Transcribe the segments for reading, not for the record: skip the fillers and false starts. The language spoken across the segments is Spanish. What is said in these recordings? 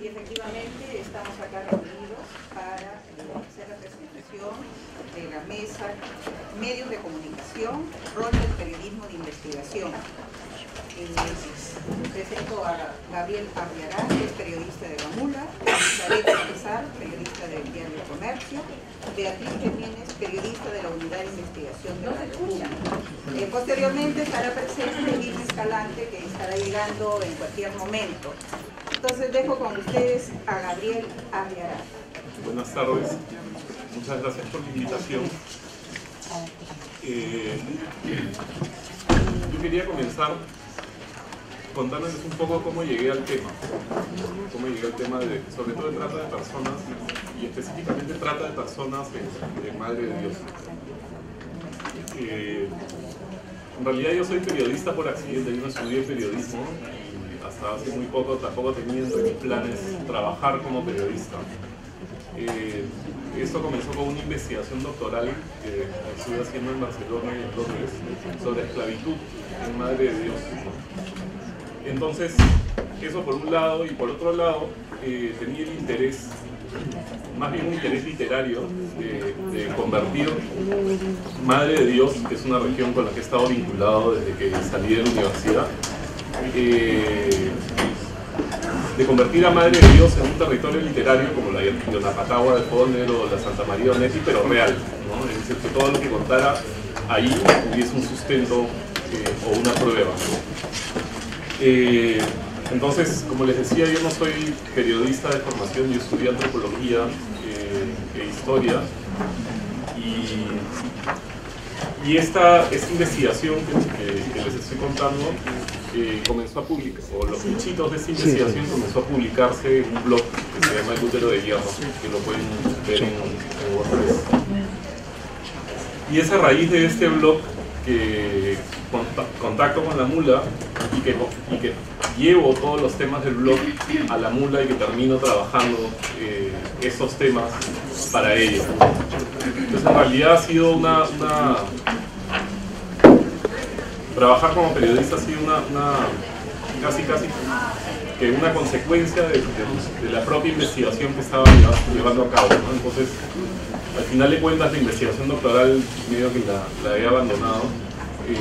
Y efectivamente estamos acá reunidos para hacer la presentación de la mesa Medios de Comunicación, Rol del Periodismo de Investigación. Presento a Gabriel Arriarás, que es periodista de La Mula, Elizabeth Salazar, periodista del Diario El Comercio, Beatriz Jiménez, periodista de la Unidad de Investigación de la República. Posteriormente estará presente Irma Escalante, que estará llegando en cualquier momento. Entonces dejo con ustedes a Gabriel Arriarás. Buenas tardes, muchas gracias por la invitación. Yo quería comenzar contándoles un poco cómo llegué al tema, sobre todo de trata de personas, y específicamente trata de personas en Madre de Dios. En realidad yo soy periodista por accidente, yo no estudié periodismo y hasta hace muy poco tampoco tenía entre mis planes trabajar como periodista. Esto comenzó con una investigación doctoral que estuve haciendo en Barcelona y en Londres sobre esclavitud en Madre de Dios. Entonces, eso por un lado, y por otro lado, tenía el interés, más bien un interés literario, de convertir Madre de Dios, que es una región con la que he estado vinculado desde que salí de la universidad, de convertir a Madre de Dios en un territorio literario como la Yonapatagua de Foner o la Santa María Onetti, pero real, ¿no? Es decir, que todo lo que contara ahí hubiese un sustento o una prueba, ¿no? Entonces, como les decía, yo no soy periodista de formación, yo estudié antropología e historia, y esta investigación que les estoy contando comenzó a publicar, o los bichitos de esta investigación comenzó a publicarse en un blog que se llama El Útero de Hierro, que lo pueden ver en WordPress. Y es a raíz de este blog que contacto con La Mula y que llevo todos los temas del blog a La Mula y que termino trabajando esos temas para ella. Entonces en realidad ha sido trabajar como periodista ha sido casi que una consecuencia de la propia investigación que estaba llevando a cabo, ¿no? Entonces, al final de cuentas, la investigación doctoral medio que la he abandonado y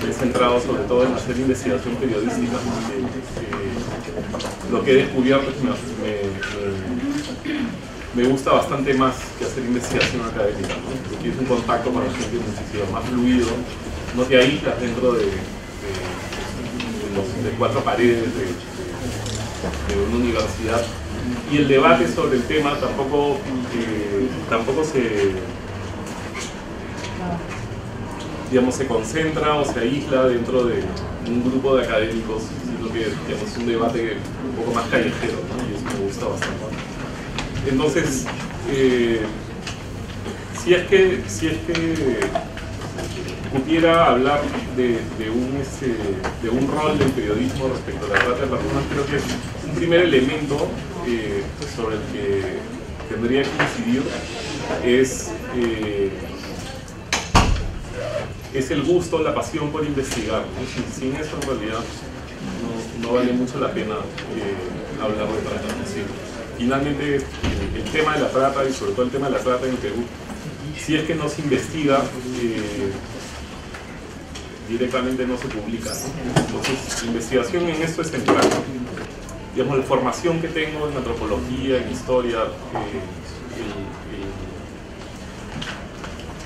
me he centrado sobre todo en hacer investigación periodística, porque lo que he descubierto es que me gusta bastante más que hacer investigación académica, ¿no? Porque es un contacto con la gente muchísimo más fluido, no te aíslas dentro de cuatro paredes de una universidad, y el debate sobre el tema tampoco se concentra o se aísla dentro de un grupo de académicos, sino que es un debate un poco más callejero, ¿no? Y eso me gusta bastante. Entonces, si es que pudiera hablar de un rol del periodismo respecto a la trata de personas, creo que un primer elemento sobre el que tendría que incidir es el gusto, la pasión por investigar, ¿no? Sin eso en realidad no vale mucho la pena hablar de trata. ¿Sí? Finalmente el tema de la trata, y sobre todo el tema de la trata en Perú, si es que no se investiga, directamente no se publica, ¿no? Entonces, la investigación en esto es central. Digamos, la formación que tengo en antropología, en historia,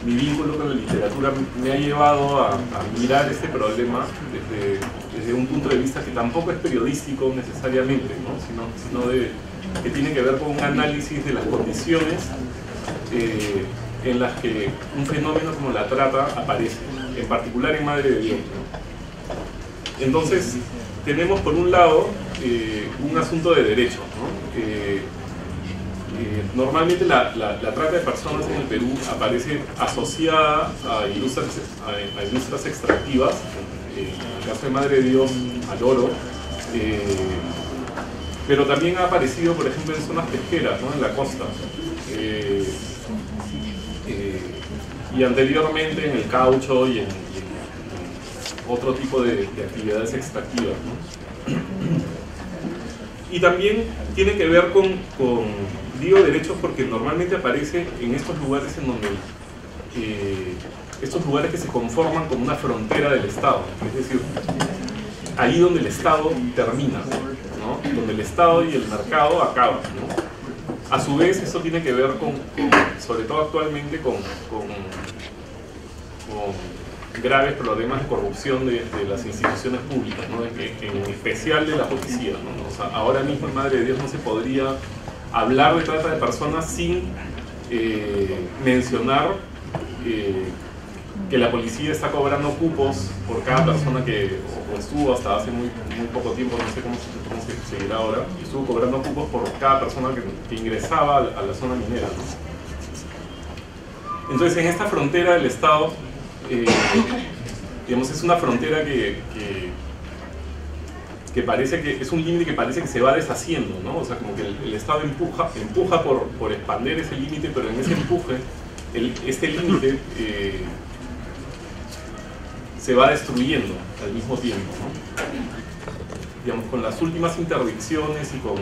mi vínculo con la literatura me ha llevado a mirar este problema desde un punto de vista que tampoco es periodístico necesariamente, ¿no? sino que tiene que ver con un análisis de las condiciones en las que un fenómeno como la trata aparece, en particular en Madre de Dios, ¿no? Entonces, tenemos por un lado un asunto de derecho, ¿no? Normalmente la trata de personas en el Perú aparece asociada a industrias extractivas, en el caso de Madre de Dios, al oro, pero también ha aparecido, por ejemplo, en zonas pesqueras, ¿no? En la costa, y anteriormente en el caucho y en otro tipo de actividades extractivas, ¿no? Y también tiene que ver digo derechos porque normalmente aparece en estos lugares en donde estos lugares que se conforman como una frontera del Estado, es decir, ahí donde el Estado termina, ¿no? Donde el Estado y el mercado acaban, ¿no? A su vez, eso tiene que ver sobre todo actualmente, con graves problemas de corrupción de las instituciones públicas, ¿no? En especial de la policía, ¿no? O sea, ahora mismo en Madre de Dios no se podría hablar de trata de personas sin mencionar que la policía está cobrando cupos por cada persona que estuvo hasta hace muy poco tiempo, no sé cómo se seguirá ahora, y estuvo cobrando cupos por cada persona que ingresaba a la zona minera, ¿no? Entonces, en esta frontera del Estado, digamos, es una frontera que parece que es un límite que parece que se va deshaciendo, ¿no? O sea, como que el Estado empuja por expandir ese límite, pero en ese empuje, este límite se va destruyendo al mismo tiempo, ¿no? Digamos, con las últimas interdicciones y con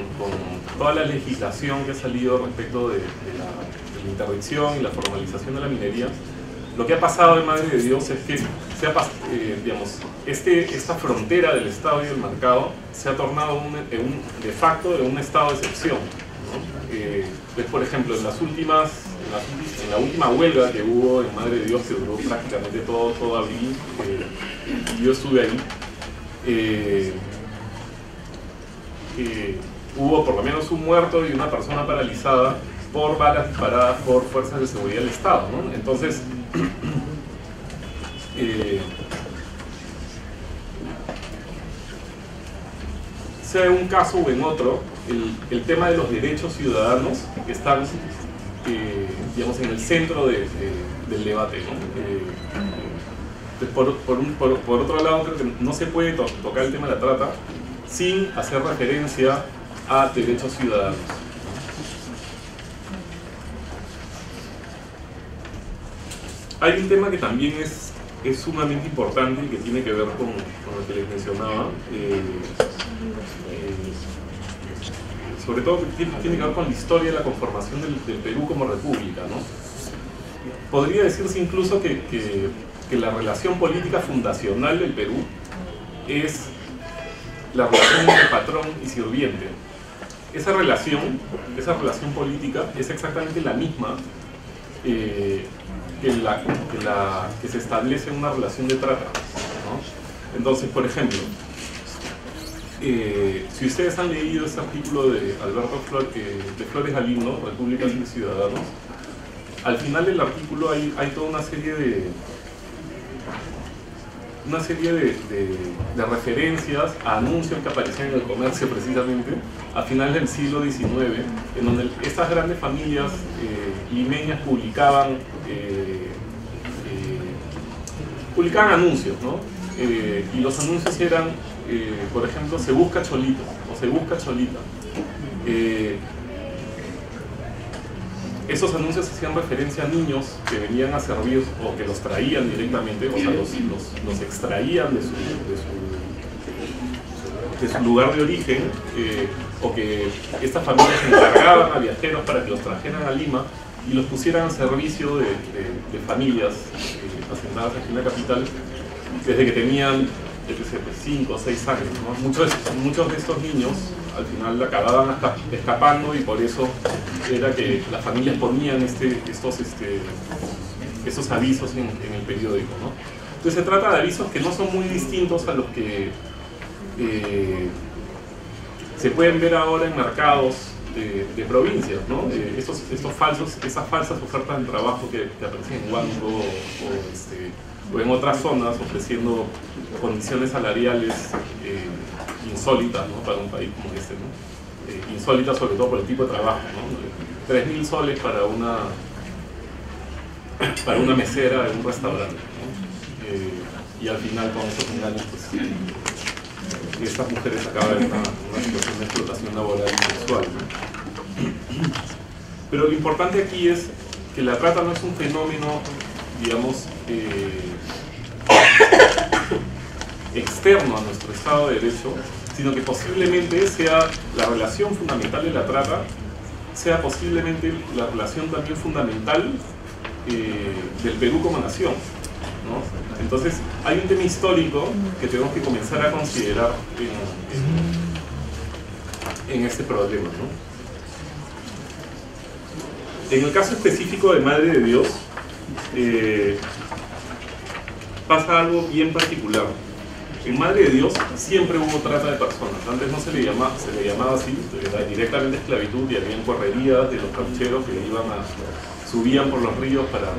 toda la legislación que ha salido respecto de la interdicción y la formalización de la minería, lo que ha pasado en Madre de Dios es que digamos, esta frontera del Estado y del mercado se ha tornado de facto en un estado de excepción, ¿no? Por ejemplo, en la última huelga que hubo en Madre de Dios, que duró prácticamente todo abril, yo estuve ahí, hubo por lo menos un muerto y una persona paralizada por balas disparadas por fuerzas de seguridad del Estado, ¿no? Entonces, sea en un caso o en otro, el tema de los derechos ciudadanos están, digamos, en el centro del debate, ¿no? Por otro lado, creo que no se puede tocar el tema de la trata sin hacer referencia a derechos ciudadanos. Hay un tema que también es sumamente importante y que tiene que ver con lo que les mencionaba, sobre todo tiene que ver con la historia de la conformación del Perú como república, ¿no? Podría decirse incluso que la relación política fundacional del Perú es la relación entre patrón y sirviente. Esa relación política es exactamente la misma que se establece en una relación de trata, ¿no? Entonces, por ejemplo, si ustedes han leído ese artículo de Alberto Flores Galindo, Repúblicas y Ciudadanos, al final del artículo hay toda una serie de referencias a anuncios que aparecían en el comercio precisamente a finales del siglo XIX, en donde estas grandes familias limeñas publicaban anuncios, ¿no? Y los anuncios eran, por ejemplo, se busca cholito o se busca cholita. Esos anuncios hacían referencia a niños que venían a servir o que los traían directamente, o sea, los extraían de su lugar de origen, o que estas familias encargaban a viajeros para que los trajeran a Lima y los pusieran al servicio de familias asentadas aquí en la capital desde que tenían 5 o 6 años, ¿no? Muchos de estos niños al final acababan escapando y por eso era que las familias ponían estos avisos en el periódico, ¿no? Entonces se trata de avisos que no son muy distintos a los que se pueden ver ahora en mercados de provincias, ¿no? Esas falsas ofertas de trabajo que aparecen en Huánuco o en otras zonas ofreciendo condiciones salariales insólitas, ¿no? Para un país como este, ¿no? Insólitas sobre todo por el tipo de trabajo, ¿no? 3.000 soles para una mesera en un restaurante, ¿no? Y al final con esos engaños, pues, estas mujeres acaban en una situación de explotación laboral y sexual, ¿no? Pero lo importante aquí es que la trata no es un fenómeno, digamos, externo a nuestro Estado de Derecho, sino que posiblemente sea la relación fundamental de la trata, sea posiblemente la relación también fundamental del Perú como nación, ¿no? Entonces hay un tema histórico que tenemos que comenzar a considerar en este problema, ¿no? En el caso específico de Madre de Dios, pasa algo bien particular. En Madre de Dios siempre hubo trata de personas. Antes no se le llamaba así, era directamente esclavitud, y había correrías de los caucheros que subían por los ríos para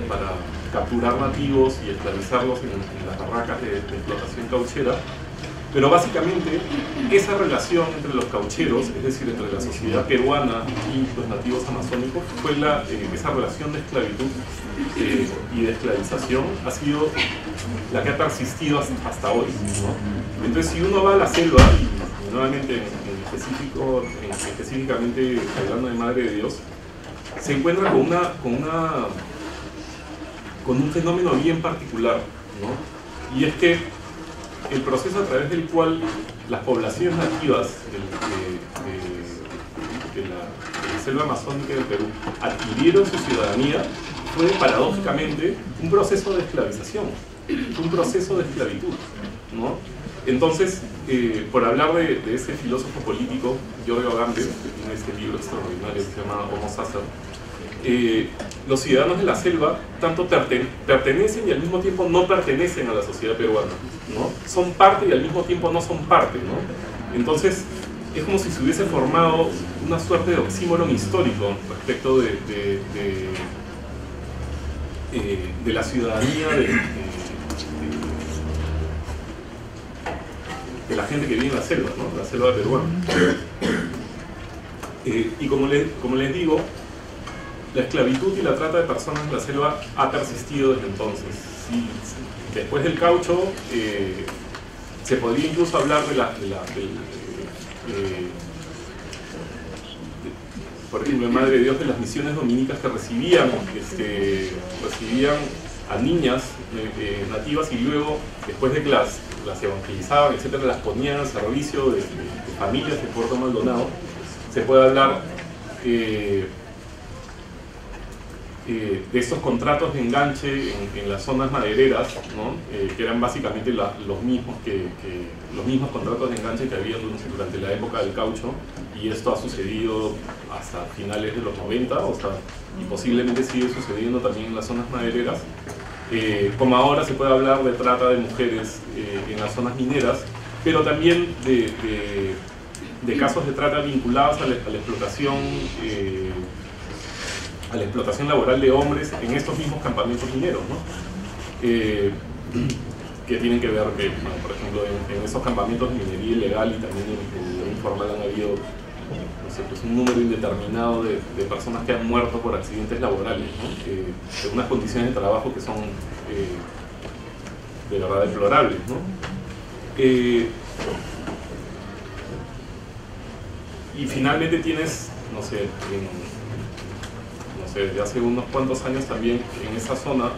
capturar nativos y esclavizarlos en las barracas de explotación cauchera. Pero básicamente esa relación entre los caucheros, es decir, entre la sociedad peruana y los nativos amazónicos, fue esa relación de esclavitud y de esclavización ha sido la que ha persistido hasta hoy, ¿no? Entonces, si uno va a la selva, y nuevamente específicamente hablando de Madre de Dios, se encuentra con un fenómeno bien particular, ¿no? Y es que el proceso a través del cual las poblaciones nativas de la selva amazónica del Perú adquirieron su ciudadanía fue paradójicamente un proceso de esclavización, un proceso de esclavitud, ¿no? Entonces, por hablar de ese filósofo político, Giorgio Agamben, que tiene este libro extraordinario que se llama Homo Sacer, los ciudadanos de la selva tanto pertenecen y al mismo tiempo no pertenecen a la sociedad peruana, ¿no? Son parte y al mismo tiempo no son parte, ¿no? Entonces, es como si se hubiese formado una suerte de oxímoron histórico respecto de la ciudadanía de la gente que vive en la selva, ¿no? La selva peruana. Y como les digo, la esclavitud y la trata de personas en la selva ha persistido desde entonces. Después del caucho, se podría incluso hablar por ejemplo, en Madre de Dios, de las misiones dominicas que recibían a niñas nativas, y luego, después de que las evangelizaban, etcétera, las ponían al servicio de familias de Puerto Maldonado. Se puede hablar de estos contratos de enganche en las zonas madereras, ¿no? Que eran básicamente los mismos contratos de enganche que había durante la época del caucho, y esto ha sucedido hasta finales de los 90, y posiblemente sigue sucediendo también en las zonas madereras. Como ahora se puede hablar de trata de mujeres en las zonas mineras, pero también de casos de trata vinculados a la explotación laboral de hombres en estos mismos campamentos mineros, ¿no? Que tienen que ver, por ejemplo, en esos campamentos de minería ilegal y también en lo informal han habido, no sé, pues un número indeterminado de personas que han muerto por accidentes laborales, ¿no? De unas condiciones de trabajo que son de verdad deplorables, ¿no? Y finalmente tienes, no sé, desde hace unos cuantos años también en esa zona,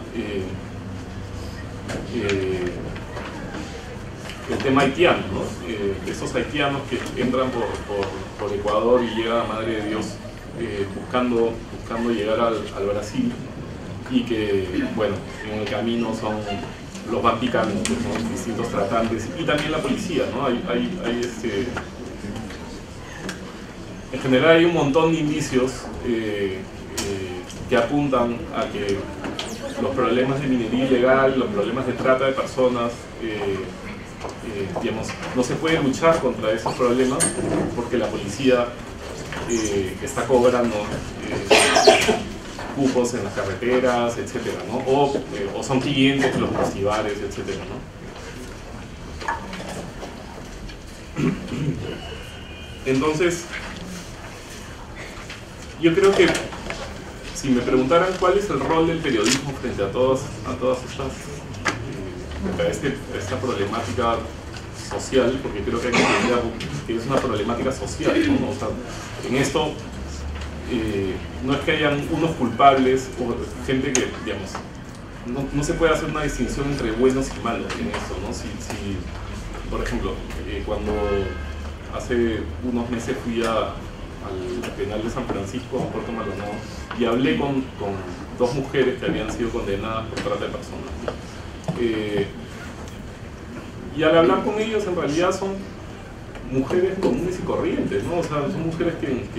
el tema haitiano, ¿no? Esos haitianos que entran por Ecuador y llegan a Madre de Dios buscando llegar al Brasil, y que, bueno, en el camino los van picando, pues, ¿no? Distintos tratantes, y también la policía, ¿no? En general hay un montón de indicios que apuntan a que los problemas de minería ilegal, los problemas de trata de personas, digamos, no se puede luchar contra esos problemas porque la policía está cobrando cupos en las carreteras, etcétera, ¿no? O son clientes de los festivales, etcétera, ¿no? Entonces, yo creo que si me preguntaran cuál es el rol del periodismo frente a todas estas esta problemática social, porque creo que hay que entender que es una problemática social, ¿no? O sea, en esto no es que hayan unos culpables o gente que, digamos, no se puede hacer una distinción entre buenos y malos en eso, ¿no? Por ejemplo, cuando hace unos meses fui al penal de San Francisco, en Puerto Maldonado, y hablé con dos mujeres que habían sido condenadas por trata de personas. Y al hablar con ellos, en realidad son mujeres comunes y corrientes, ¿no? O sea, son mujeres que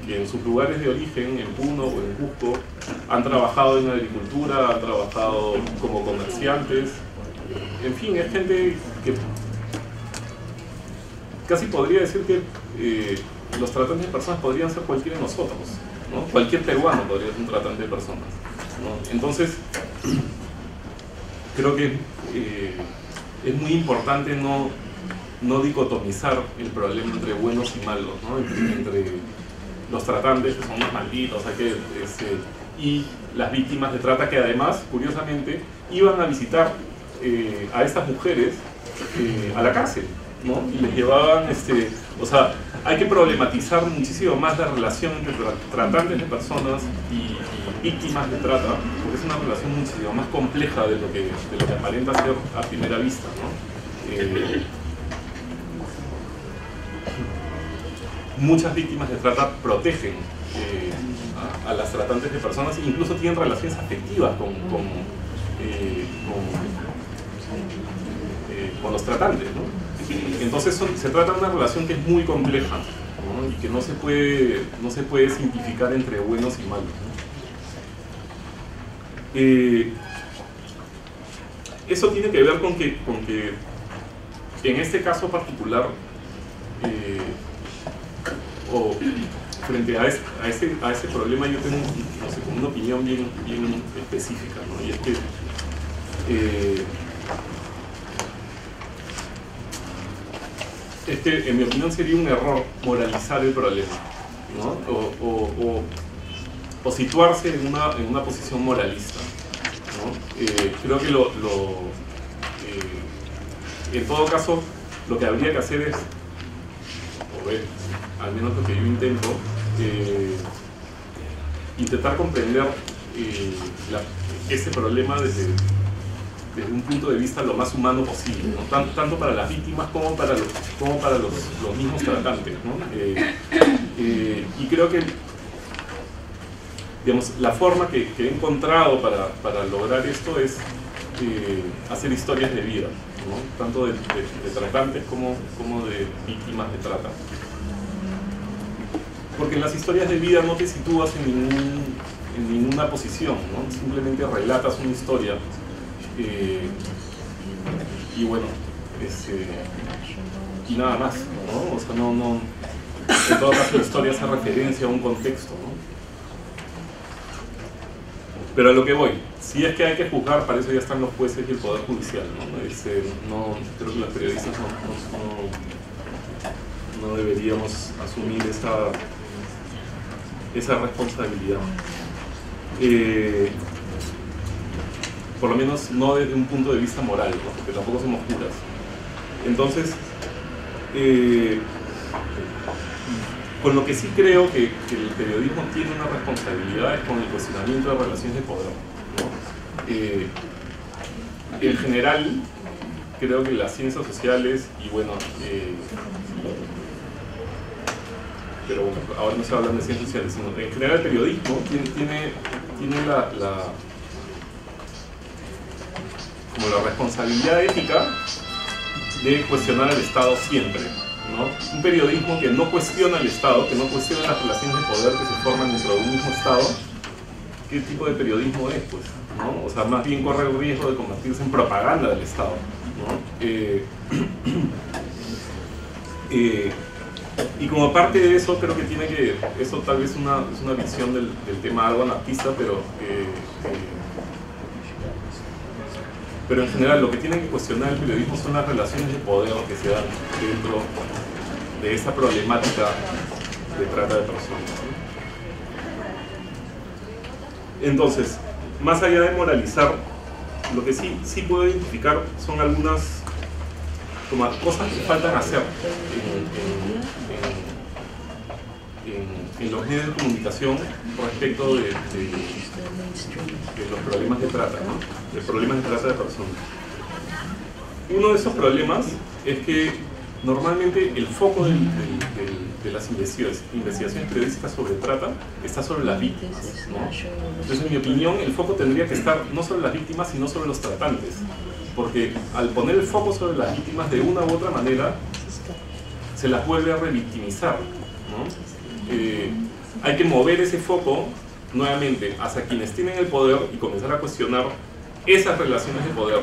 en sus lugares de origen, en Puno o en Cusco, han trabajado en agricultura, han trabajado como comerciantes. En fin, es gente que casi podría decir que los tratantes de personas podrían ser cualquiera de nosotros, ¿no? Cualquier peruano podría ser un tratante de personas, ¿no? Entonces, creo que es muy importante no dicotomizar el problema entre buenos y malos, ¿no? Entre los tratantes, que son unos malditos, y las víctimas de trata, que además, curiosamente, iban a visitar a estas mujeres a la cárcel, ¿no? Y les llevaban, o sea, hay que problematizar muchísimo más la relación entre tratantes de personas y víctimas de trata, porque es una relación muchísimo más compleja de lo que aparenta ser a primera vista, ¿no? Muchas víctimas de trata protegen a las tratantes de personas, e incluso tienen relaciones afectivas con los tratantes, ¿no? Entonces se trata de una relación que es muy compleja, ¿no? Y que no se puede simplificar entre buenos y malos, ¿no? Eso tiene que ver con que en este caso particular, o frente a ese problema, yo tengo, no sé, una opinión bien específica, ¿no? Y es que en mi opinión sería un error moralizar el problema, ¿no? O situarse en una posición moralista, ¿no? Creo que en todo caso lo que habría que hacer es, al menos lo que yo intento, intentar comprender ese problema desde un punto de vista lo más humano posible, ¿no? Tanto para las víctimas como para los mismos tratantes, ¿no? Y creo que, digamos, la forma que he encontrado para lograr esto es hacer historias de vida, ¿no? Tanto de tratantes como de víctimas de trata. Porque en las historias de vida no te sitúas en ninguna posición, ¿no? Simplemente relatas una historia. Y bueno, y nada más, ¿no? O sea, en todo caso la historia hace referencia a un contexto, ¿no? Pero a lo que voy, si es que hay que juzgar, para eso ya están los jueces y el Poder Judicial, ¿no? Creo que los periodistas no deberíamos asumir esa responsabilidad. Por lo menos no desde un punto de vista moral, ¿no? Porque tampoco somos curas. Entonces, con lo que sí creo que el periodismo tiene una responsabilidad es con el cuestionamiento de relaciones de poder, ¿no? En general, creo que las ciencias sociales y bueno, pero bueno, ahora no se habla de ciencias sociales, sino en general el periodismo tiene como la responsabilidad ética de cuestionar al Estado siempre, ¿no? Un periodismo que no cuestiona al Estado, que no cuestiona las relaciones de poder que se forman dentro de un mismo Estado, ¿qué tipo de periodismo es, pues? ¿No? O sea, más bien corre el riesgo de convertirse en propaganda del Estado, ¿no? Y como parte de eso, creo que eso tal vez es una visión del tema algo anarquista, pero en general lo que tiene que cuestionar el periodismo son las relaciones de poder que se dan dentro de esa problemática de trata de personas, ¿no? Entonces, más allá de moralizar, lo que sí puedo identificar son algunas como cosas que faltan hacer en los medios de comunicación respecto de los problemas de trata, ¿no? De problemas de trata de personas. Uno de esos problemas es que normalmente el foco de las investigaciones periodísticas sobre trata está sobre las víctimas, ¿no? Entonces, en mi opinión, el foco tendría que estar no sobre las víctimas, sino sobre los tratantes. Porque al poner el foco sobre las víctimas, de una u otra manera, se las vuelve a revictimizar, ¿no? Hay que mover ese foco nuevamente hacia quienes tienen el poder y comenzar a cuestionar esas relaciones de poder,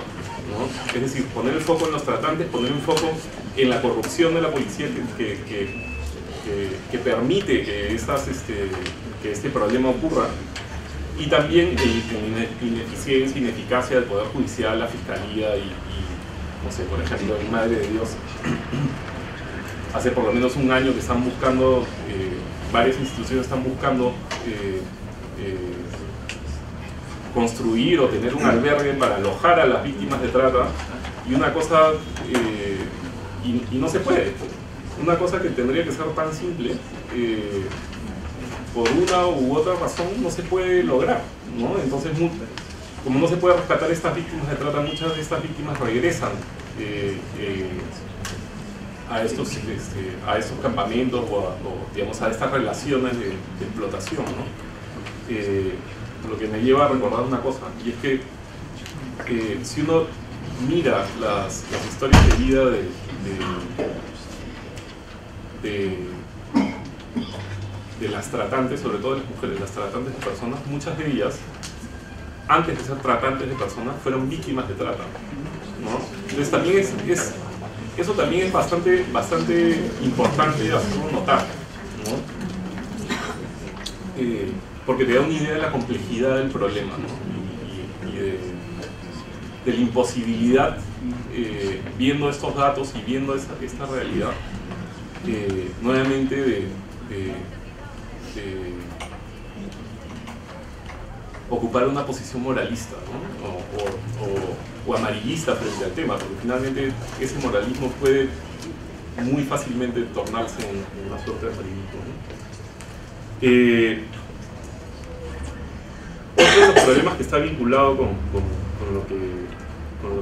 ¿no? Es decir, poner el foco en los tratantes, poner el foco en la corrupción de la policía que permite que, que este problema ocurra, y también en ineficiencia, ineficacia del Poder Judicial, la Fiscalía y no sé, por ejemplo, en Madre de Dios, hace por lo menos un año que están buscando, varias instituciones están buscando construir o tener un albergue para alojar a las víctimas de trata, y una cosa, y no se puede, una cosa que tendría que ser tan simple, por una u otra razón no se puede lograr, ¿no? Entonces, como no se puede rescatar a estas víctimas de trata, muchas de estas víctimas regresan a estos campamentos o digamos, a estas relaciones de explotación, ¿no? Lo que me lleva a recordar una cosa, y es que si uno mira las historias de vida de las tratantes, sobre todo de las mujeres, las tratantes de personas, muchas de ellas, antes de ser tratantes de personas, fueron víctimas de trata, ¿no? Entonces también eso también es bastante importante hacerlo notar, ¿no? Porque te da una idea de la complejidad del problema, ¿no? Y de la imposibilidad, viendo estos datos y viendo esta realidad, nuevamente de ocupar una posición moralista, ¿no? o amarillista frente al tema, porque finalmente ese moralismo puede muy fácilmente tornarse en una suerte de amarillismo, ¿no? Otro de los problemas que está vinculado con lo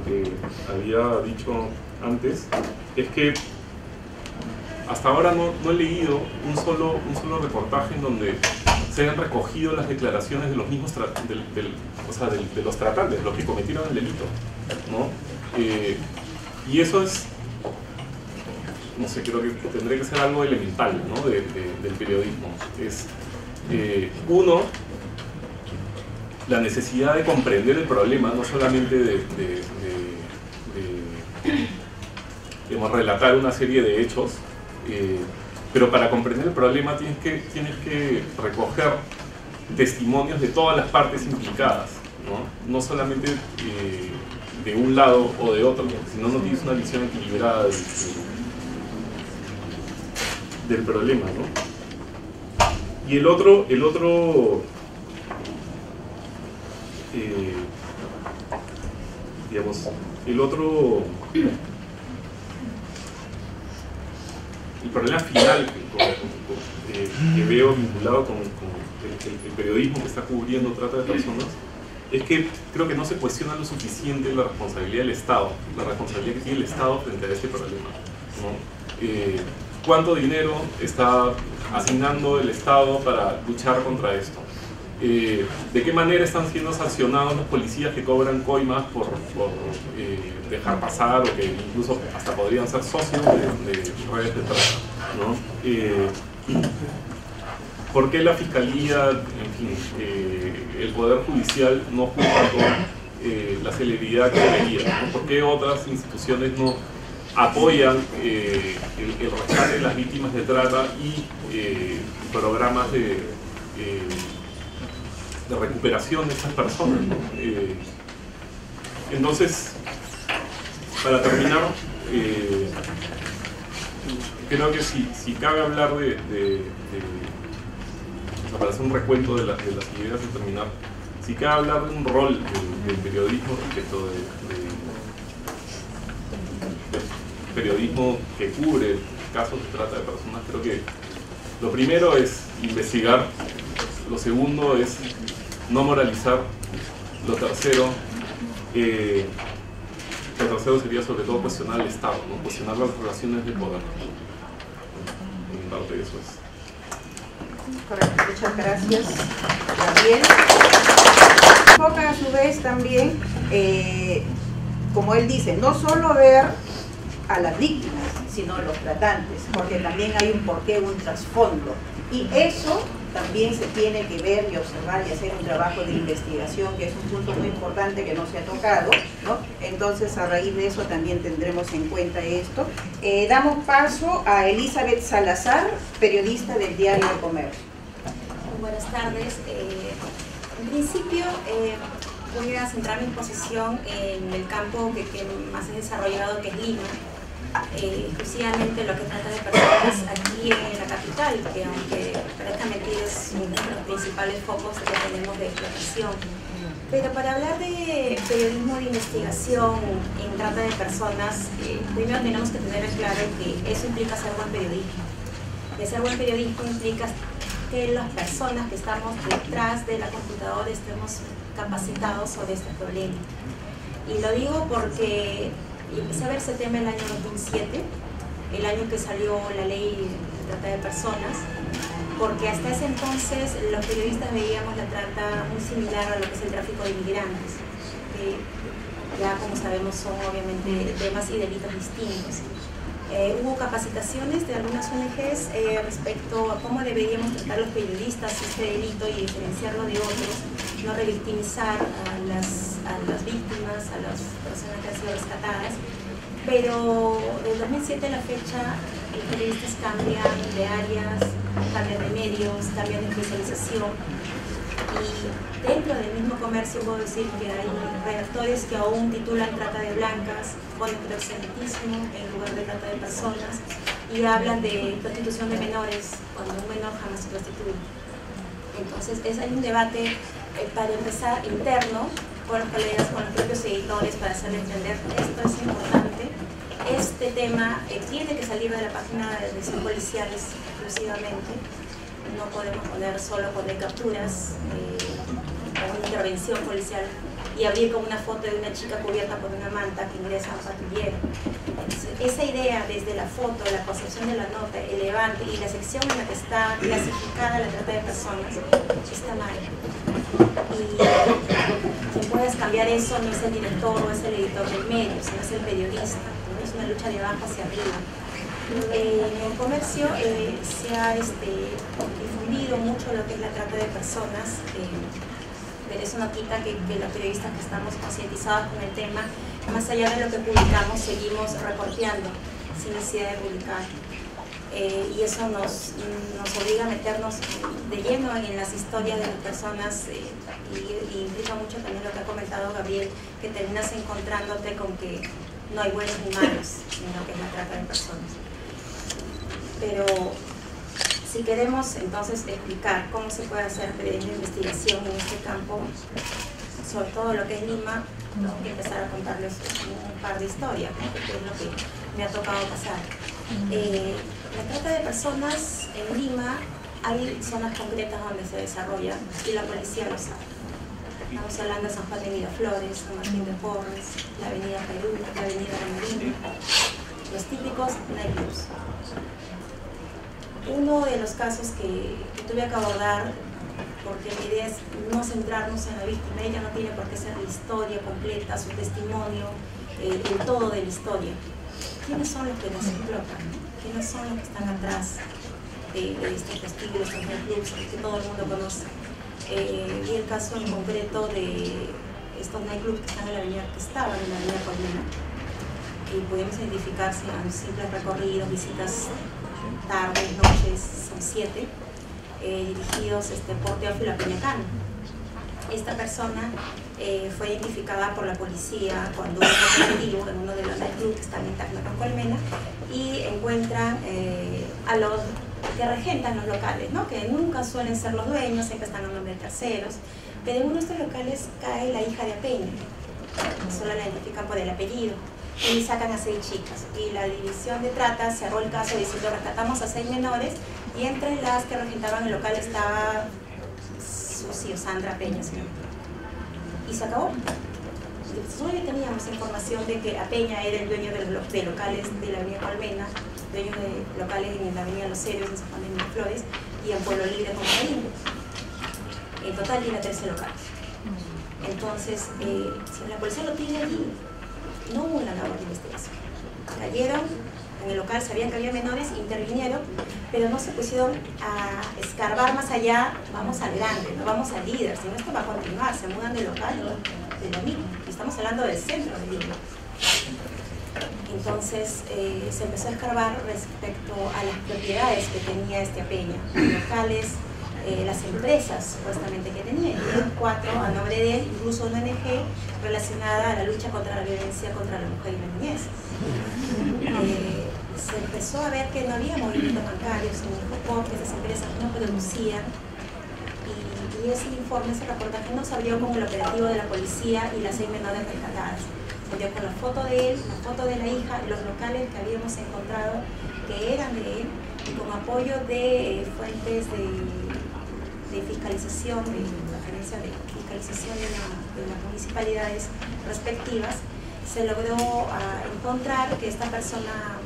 que había dicho antes es que hasta ahora no he leído un solo reportaje en donde se hayan recogido las declaraciones de los mismos de los tratantes, los que cometieron el delito, ¿no? Y eso es, no sé, creo que tendría que ser algo elemental, ¿no? del periodismo. Es, uno, la necesidad de comprender el problema, no solamente digamos, relatar una serie de hechos, pero para comprender el problema tienes que recoger testimonios de todas las partes implicadas, no solamente de un lado o de otro, porque si no, no tienes una visión equilibrada del problema, ¿no? Y el otro el problema final que veo vinculado con el periodismo que está cubriendo trata de personas es que creo que no se cuestiona lo suficiente la responsabilidad del Estado, la responsabilidad que tiene el Estado frente a este problema, ¿no? ¿Cuánto dinero está asignando el Estado para luchar contra esto? ¿De qué manera están siendo sancionados los policías que cobran coimas por dejar pasar, o que incluso hasta podrían ser socios de redes de trata, ¿no? ¿Por qué la Fiscalía, en fin, el Poder Judicial no juzga con la celeridad que debería, ¿no? ¿Por qué otras instituciones no apoyan el rescate de las víctimas de trata y programas de recuperación de estas personas, ¿no? Entonces, para terminar, creo que si cabe hablar o sea, para hacer un recuento de las ideas y terminar, si cabe hablar de un rol del periodismo respecto del periodismo que cubre casos de trata de personas, creo que lo primero es investigar, lo segundo es no moralizar, lo tercero, El tercero sería sobre todo cuestionar el Estado, ¿no? Cuestionar las relaciones de poder. En parte de eso es. Correcto, muchas gracias, Gabriel. Enfoca a su vez también, como él dice, no solo ver a las víctimas, sino a los tratantes, porque también hay un porqué, un trasfondo. Y eso también se tiene que ver y observar y hacer un trabajo de investigación, que es un punto muy importante que no se ha tocado, ¿no? Entonces, a raíz de eso también tendremos en cuenta esto. Damos paso a Elizabeth Salazar, periodista del Diario de Comercio. Buenas tardes. En principio, voy a centrar mi exposición en el campo que más he desarrollado, que es Lima. Exclusivamente lo que trata de personas aquí en la capital, que aunque parezca mentir es uno de los principales focos que tenemos de explotación. Pero para hablar de periodismo de investigación en trata de personas, primero tenemos que tener claro que eso implica hacer buen periodismo. Y hacer buen periodismo implica que las personas que estamos detrás de la computadora estemos capacitados sobre este problema. Y lo digo porque empecé a ver ese tema el año 2007, el año que salió la ley de trata de personas, porque hasta ese entonces los periodistas veíamos la trata muy similar a lo que es el tráfico de inmigrantes, que ya como sabemos son obviamente temas y delitos distintos. Hubo capacitaciones de algunas ONGs respecto a cómo deberíamos tratar los periodistas este delito y diferenciarlo de otros, no revictimizar a las víctimas, a las personas que han sido rescatadas. Pero del 2007 a la fecha, los periodistas cambian de áreas, cambian de medios, cambian de especialización. Y dentro del mismo comercio puedo decir que hay redactores que aún titulan trata de blancas, ponen proxenetismo en lugar de trata de personas y hablan de prostitución de menores cuando un menor jamás se prostituye. Entonces hay un debate para empezar interno con los colegas, con los propios editores, para hacerle entender esto es importante. Este tema tiene que salir de la página de edición policiales exclusivamente. No podemos poner capturas o una intervención policial y abrir con una foto de una chica cubierta por una manta que ingresa a un patrullero. Entonces, esa idea desde la foto, la concepción de la nota, el levante y la sección en la que está clasificada la trata de personas está mal. Y quien puedas cambiar eso no es el director o es el editor del medio, sino es el periodista. Es una lucha de abajo hacia arriba. En el comercio se ha difundido mucho lo que es la trata de personas, pero eso no quita que los periodistas que estamos concientizados con el tema, más allá de lo que publicamos, seguimos reporteando sin necesidad de publicar. Y eso nos obliga a meternos de lleno en las historias de las personas y implica mucho también lo que ha comentado Gabriel, que terminas encontrándote con que no hay buenos ni malos en lo que es la trata de personas. Pero si queremos entonces explicar cómo se puede hacer periodismo de investigación en este campo, sobre todo lo que es Lima, tengo que empezar a contarles un par de historias, ¿no? Porque es lo que me ha tocado pasar. La trata de personas en Lima, hay zonas concretas donde se desarrolla y la policía lo sabe. Estamos hablando de San Juan de Miraflores, San Martín de Porres, la avenida Perú, la avenida La Marina, los típicos nightclubs. Uno de los casos que tuve que abordar, porque mi idea es no centrarnos en la víctima, ella no tiene por qué ser la historia completa, su testimonio, el todo de la historia. ¿Quiénes son los que nos explotan? ¿Quiénes son los que están atrás de estos testigos, estos nightclubs que todo el mundo conoce? Vi el caso en concreto de estos nightclubs que están en la avenida, que estaban en la avenida Colmena, y pudimos identificar si eran simples recorridos, visitas tardes, noches, son 7, dirigidos por Teófilo Peñacano. Esta persona fue identificada por la policía cuando hubo un operativo en uno de los nightclubs que están en Tacna con Colmena y encuentran a los que regentan los locales, ¿no? Que nunca suelen ser los dueños, siempre están a nombre de terceros, pero en uno de estos locales cae la hija de Apeña, solo la identifican por el apellido, y sacan a 6 chicas, y la división de trata cerró el caso diciendo rescatamos a 6 menores, y entre las que regentaban el local estaba Susi o Sandra Peña, y se acabó. Todavía teníamos información de que Apeña era el dueño de locales de la avenida Colmena, dueño de locales en la avenida Los Héroes, en San Juan de Miraflores, y en Pueblo Libre con Cariño. En total tiene 13 locales. Entonces, si la policía lo tiene allí, no hubo una labor de investigación. Cayeron en el local, sabían que había menores, intervinieron, pero no se pusieron a escarbar más allá, vamos al grande, no vamos al líder, sino esto va a continuar, se mudan de local de lo mismo. Y estamos hablando del centro de Lima. Entonces se empezó a escarbar respecto a las propiedades que tenía este Apeña, los locales, las empresas supuestamente que tenía, y 4 a nombre de él, incluso una ONG relacionada a la lucha contra la violencia contra la mujer y la niñez. Se empezó a ver que no había movimientos bancarios en el Japón, que esas empresas no producían, y ese informe, ese reportaje no se abrió con el operativo de la policía y las 6 menores rescatadas. Se dio con la foto de él, la foto de la hija, los locales que habíamos encontrado que eran de él, y con apoyo de fuentes de fiscalización, de la agencia de fiscalización de las municipalidades respectivas, se logró encontrar que esta persona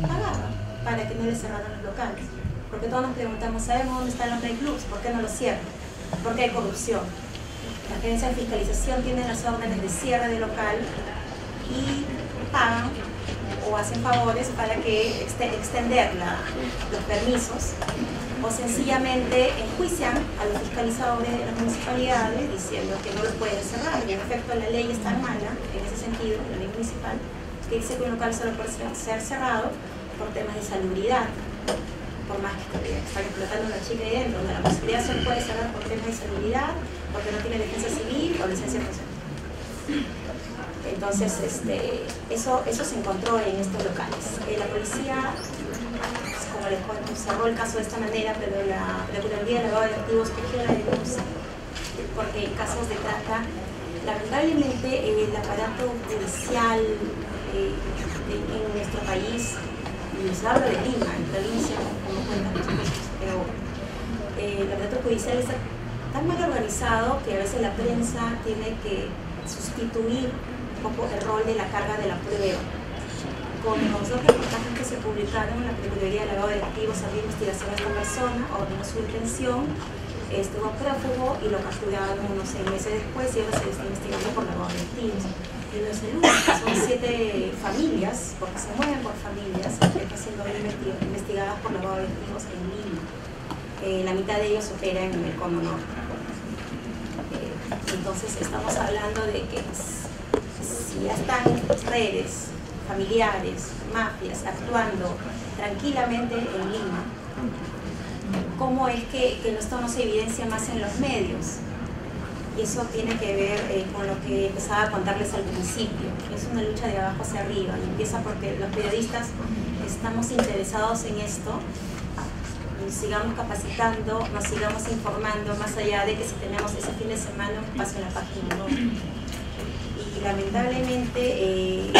pagaba para que no le cerraran los locales. Porque todos nos preguntamos, ¿sabemos dónde están los nightclubs? ¿Por qué no los cierran? Porque hay corrupción. La agencia de fiscalización tiene las órdenes de cierre de local y pagan o hacen favores para que extender los permisos, o sencillamente enjuician a los fiscalizadores de las municipalidades diciendo que no los pueden cerrar. Y en efecto la ley es tan mala en ese sentido, la ley municipal, que dice que un local solo puede ser cerrado por temas de salubridad, por más que están explotando a una chica ahí dentro, donde la posibilidad solo puede cerrar por temas de salubridad, porque no tiene licencia civil o licencia profesional. Entonces, eso se encontró en estos locales. La policía, como les cuento, cerró el caso de esta manera, pero la Procuraduría de Lavado de Activos cogió la denuncia, porque en casos de trata, lamentablemente, el aparato judicial en nuestro país, y les hablo de Lima, en provincia, como cuentan muchas cosas, pero el aparato judicial está tan mal organizado que a veces la prensa tiene que sustituir un poco el rol de la carga de la prueba. Con los 2 reportajes que se publicaron, la Procuraduría de Lavado de Activos abrió investigación a esta persona, ordenó su detención, estuvo prófugo y lo capturaron unos 6 meses después, y ahora se le está investigando por lavado de activos. Y no es el único, son 7 familias, porque se mueven por familias, que están siendo investigadas por lavado de activos en Lima. La mitad de ellos opera en el Cono Norte. Entonces estamos hablando de que si ya están redes familiares, mafias, actuando tranquilamente en Lima, ¿cómo es que esto no se evidencia más en los medios? Y eso tiene que ver con lo que empezaba a contarles al principio. Es una lucha de abajo hacia arriba, y empieza porque los periodistas estamos interesados en esto, nos sigamos capacitando, nos sigamos informando, más allá de que si tenemos ese fin de semana un espacio en la página, ¿no? Y lamentablemente en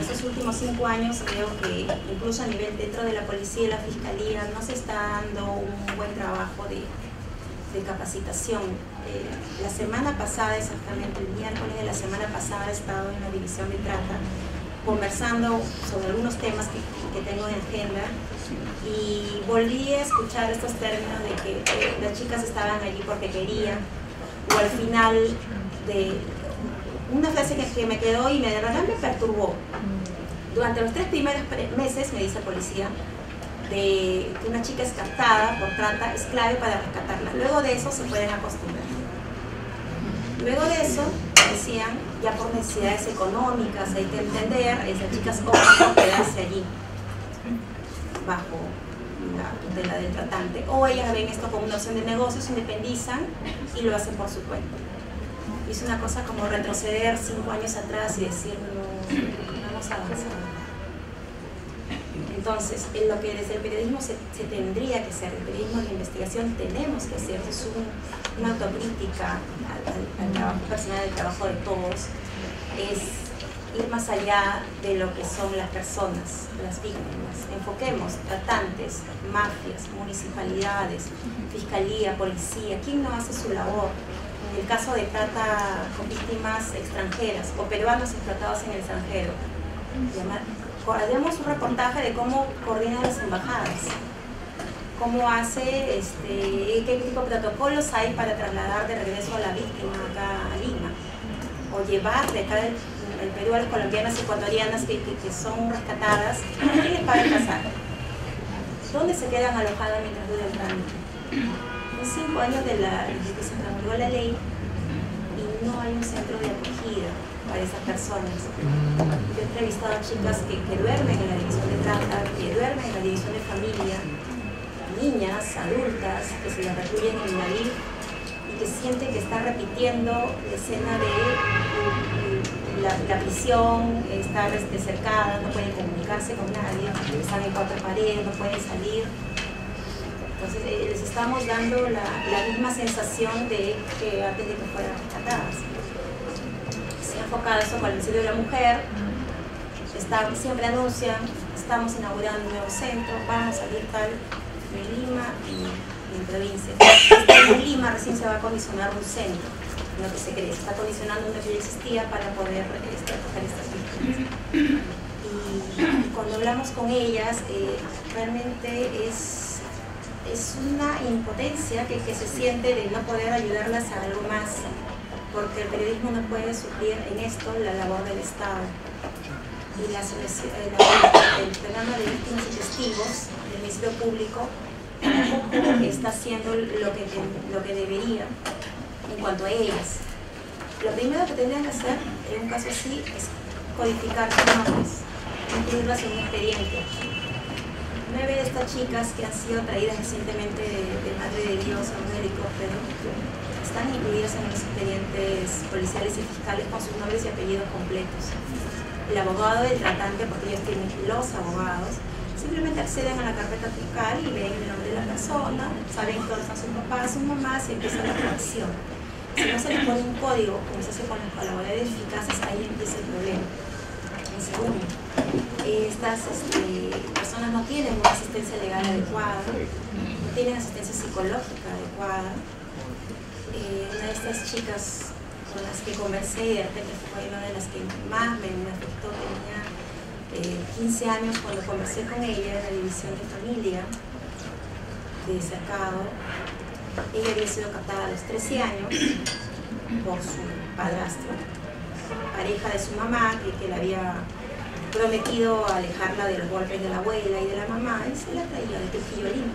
estos últimos 5 años creo que incluso a nivel dentro de la policía y la fiscalía no se está dando un buen trabajo de capacitación. La semana pasada, exactamente el miércoles de la semana pasada, he estado en la división de trata conversando sobre algunos temas que tengo en agenda, y volví a escuchar estos términos de que las chicas estaban allí porque querían, o al final de una frase que me quedó y de verdad me perturbó. Durante los 3 primeros meses, me dice la policía, de que una chica es captada por trata es clave para rescatarla. Luego de eso se pueden acostumbrar. Luego de eso, decían, ya por necesidades económicas, hay que entender, esas chicas optan por quedarse allí, bajo la tutela del tratante. O ellas ven esto como una opción de negocio, se independizan y lo hacen por su cuenta. Es una cosa como retroceder 5 años atrás y decir, no vamos a avanzar. Entonces, en lo que desde el periodismo se tendría que hacer, el periodismo de investigación tenemos que hacer, es una autocrítica al trabajo personal, al trabajo de todos, es ir más allá de lo que son las personas, las víctimas. Enfoquemos tratantes, mafias, municipalidades, fiscalía, policía, ¿quién no hace su labor? el caso de trata con víctimas extranjeras o peruanos explotados en el extranjero. Haremos un reportaje de cómo coordinan las embajadas, cómo hace, qué tipo de protocolos hay para trasladar de regreso a la víctima acá a Lima, o llevar de acá el Perú a las colombianas y ecuatorianas que son rescatadas. ¿Quién les paga el pasaje? ¿Dónde se quedan alojadas mientras dura el trámite? Son 5 años desde que se promulgó la ley y no hay un centro de acogida para esas personas. Yo he entrevistado a chicas que duermen en la división de trata, que duermen en la división de familia, niñas, adultas, que se las recluyen en Madrid y que sienten que está repitiendo la escena de la prisión, estar cercadas, no pueden comunicarse con nadie, están en 4 paredes, no pueden salir. Entonces les estamos dando la misma sensación de que antes de que fueran rescatadas. Se ha enfocado eso con el Ministerio de la Mujer, siempre anuncian, estamos inaugurando un nuevo centro, vamos a abrir tal en Lima y en provincia. En Lima recién se va a acondicionar un centro, no que se cree, se está acondicionando uno que ya existía para poder acoger estas víctimas. Y cuando hablamos con ellas, realmente es una impotencia que se siente de no poder ayudarlas a algo más, porque el periodismo no puede suplir en esto la labor del Estado. Y el programa de víctimas y testigos del Ministerio Público tampoco está haciendo lo que debería en cuanto a ellas. Lo primero que tendrían que hacer en un caso así es codificar sus nombres, incluirlas en un expediente. 9 de estas chicas que han sido traídas recientemente de Madre de Dios a un helicóptero están incluidas en los expedientes policiales y fiscales con sus nombres y apellidos completos. El abogado del tratante, porque ellos tienen los abogados, simplemente acceden a la carpeta fiscal y ven el nombre de la persona, saben todos son sus papás, sus mamás y empieza la redacción. Si no se les pone un código, como se hace con las colaboradores eficaces, ahí empieza el problema. En segundo, estas personas no tienen una asistencia legal adecuada, no tienen asistencia psicológica adecuada. Una de estas chicas con las que conversé, y de repente fue una de las que más me afectó, tenía 15 años cuando conversé con ella en la división de familia de Cercado. Ella había sido captada a los 13 años por su padrastro, pareja de su mamá, que le había prometido alejarla de los golpes de la abuela y de la mamá, y se la traía de Trujillo, Lima.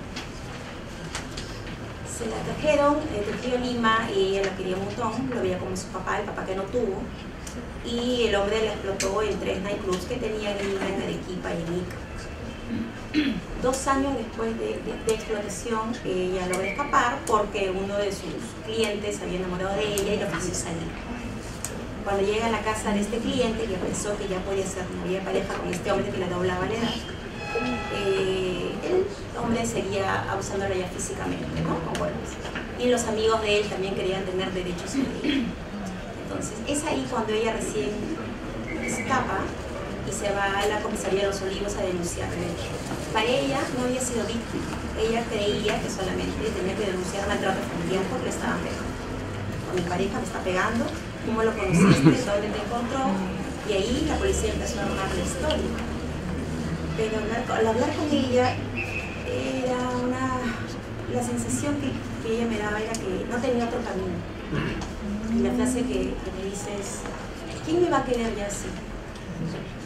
Se la trajeron de Trujillo, Lima, y ella la quería un montón, lo veía como su papá, el papá que no tuvo, y el hombre la explotó en 3 nightclubs que tenía en Lima, en Arequipa y en Ica. 2 años después de explotación, ella logra escapar porque uno de sus clientes se había enamorado de ella y le ofreció salir. Cuando llega a la casa de este cliente, que pensó que ya podía ser novia de pareja con este hombre que le doblaba la edad, el hombre seguía abusándola ya físicamente, ¿no? Con golpes. Y los amigos de él también querían tener derechos sobre ella. Entonces, es ahí cuando ella recién escapa y se va a la comisaría de Los Olivos a denunciar. Para ella no había sido víctima, ella creía que solamente tenía que denunciar maltrato familiar porque le estaban pegando. Mi pareja me está pegando, ¿cómo lo conociste? ¿Dónde te encontró? Y ahí la policía empezó a armar la historia. Pero al hablar con ella, la sensación que ella me daba era que no tenía otro camino. Y la frase que me dice es: ¿quién me va a querer ya así?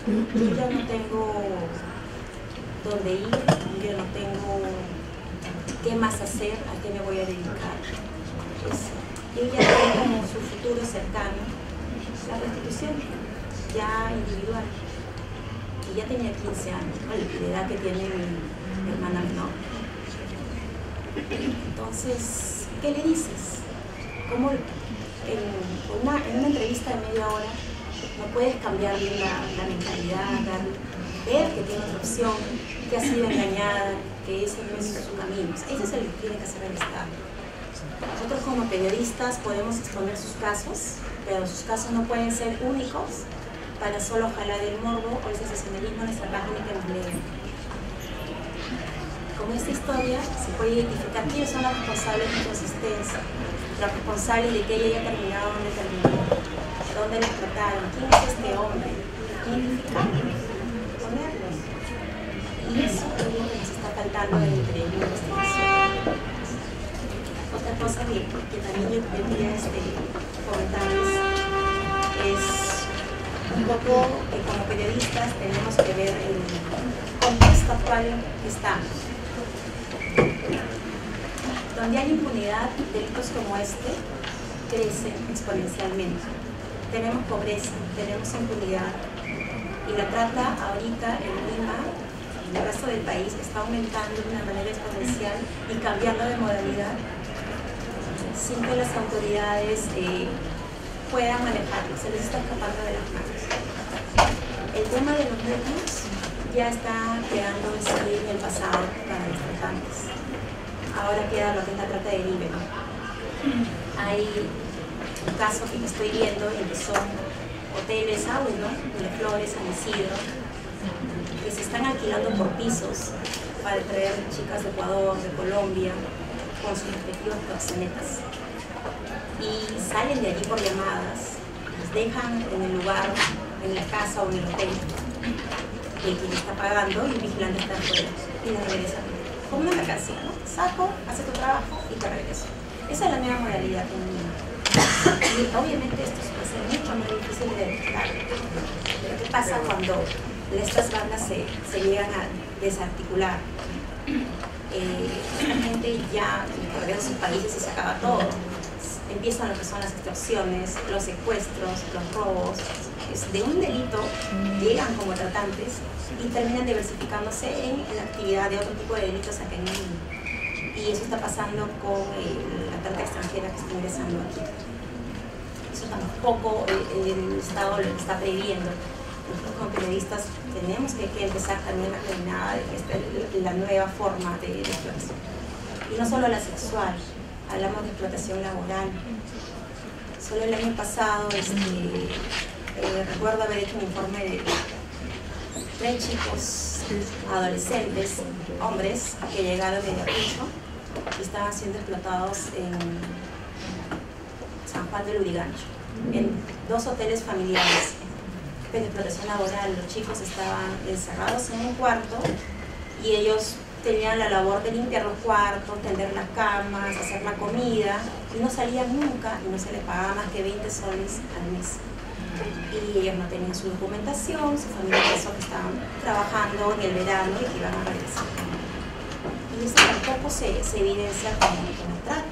Yo ya no tengo dónde ir, yo no tengo qué más hacer, a qué me voy a dedicar. Pues, ella ve como su futuro cercano la restitución ya individual. Y ya tenía 15 años, ¿no? La edad que tiene mi hermana menor. Entonces, ¿qué le dices? ¿Cómo en una entrevista de media hora no puedes cambiar bien la mentalidad, ver que tiene otra opción, que ha sido engañada, que ese no es su camino? Ese es el que tiene que hacer el Estado. Nosotros como periodistas podemos exponer sus casos, pero sus casos no pueden ser únicos para solo jalar el morbo o el sensacionalismo en nuestra página y que nos lean. Con esta historia se puede identificar quiénes son los responsables de su asistencia, los responsables de que ella haya terminado donde terminó, dónde la explotaron, quién es este hombre, identificarlos, ponerlos. Y eso es lo que nos está faltando dentro de la investigación. Otra cosa que también yo quería comentarles es un poco que como periodistas tenemos que ver el contexto actual en que estamos. Donde hay impunidad, delitos como este crecen exponencialmente. Tenemos pobreza, tenemos impunidad y la trata ahorita en Lima y en el resto del país está aumentando de una manera exponencial y cambiando de modalidad sin que las autoridades puedan manejarlo, se les está escapando de las manos. El tema de los medios ya está quedando en el pasado para los tratantes. Ahora queda lo que es la trata de libre. Hay casos que estoy viendo en que son hoteles A1, Miraflores, San Isidro, que se están alquilando por pisos para traer chicas de Ecuador, de Colombia, con sus respectivos proxenetas. Y salen de allí por llamadas, las dejan en el lugar, en la casa o en el hotel, y quien está pagando y el vigilante está afuera, y las regresan. Como una mercancía, ¿no? Saco, hace tu trabajo y te regreso. Esa es la nueva moralidad en Lima. Y obviamente esto va a ser mucho más difícil de detectar. Pero ¿qué pasa cuando estas bandas se llegan a desarticular? La gente ya regresa a sus países y se acaba todo. Empiezan lo que son las extorsiones, los secuestros, los robos. De un delito llegan como tratantes y terminan diversificándose en la actividad de otro tipo de delitos acá en Lima. Y eso está pasando con la trata extranjera que está ingresando aquí. Eso tampoco el Estado lo está previendo. Nosotros como periodistas tenemos que empezar también a caminar la nueva forma de explotación. Y no solo la sexual, hablamos de explotación laboral. Solo el año pasado recuerdo haber hecho un informe de 3 chicos adolescentes, hombres, que llegaron de Ayacucho y estaban siendo explotados en San Juan del Lurigancho, en 2 hoteles familiares de explotación laboral. Los chicos estaban encerrados en un cuarto y ellos tenían la labor de limpiar los cuartos, tender las camas, hacer la comida, y no salían nunca y no se les pagaba más que 20 soles al mes. Y ellos no tenían su documentación, su familia pensó que estaban trabajando en el verano y que iban a regresar. Y eso tampoco se evidencia como trata.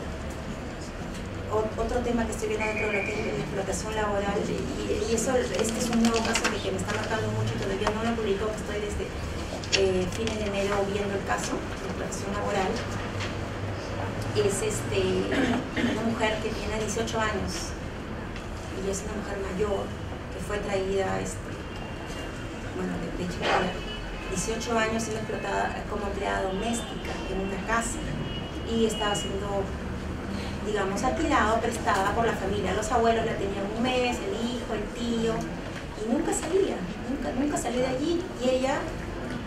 Otro tema que estoy viendo dentro de lo que es la explotación laboral, y eso es un nuevo caso que me está marcando mucho y todavía no lo publico, que estoy desde fines de enero viendo el caso de explotación laboral. Es una mujer que tiene 18 años y es una mujer mayor que fue traída de Chile, 18 años siendo explotada como empleada doméstica en una casa y estaba siendo, digamos, alquilada o prestada por la familia. Los abuelos la tenían un mes, el hijo, el tío, y nunca salía, nunca salió de allí, y ella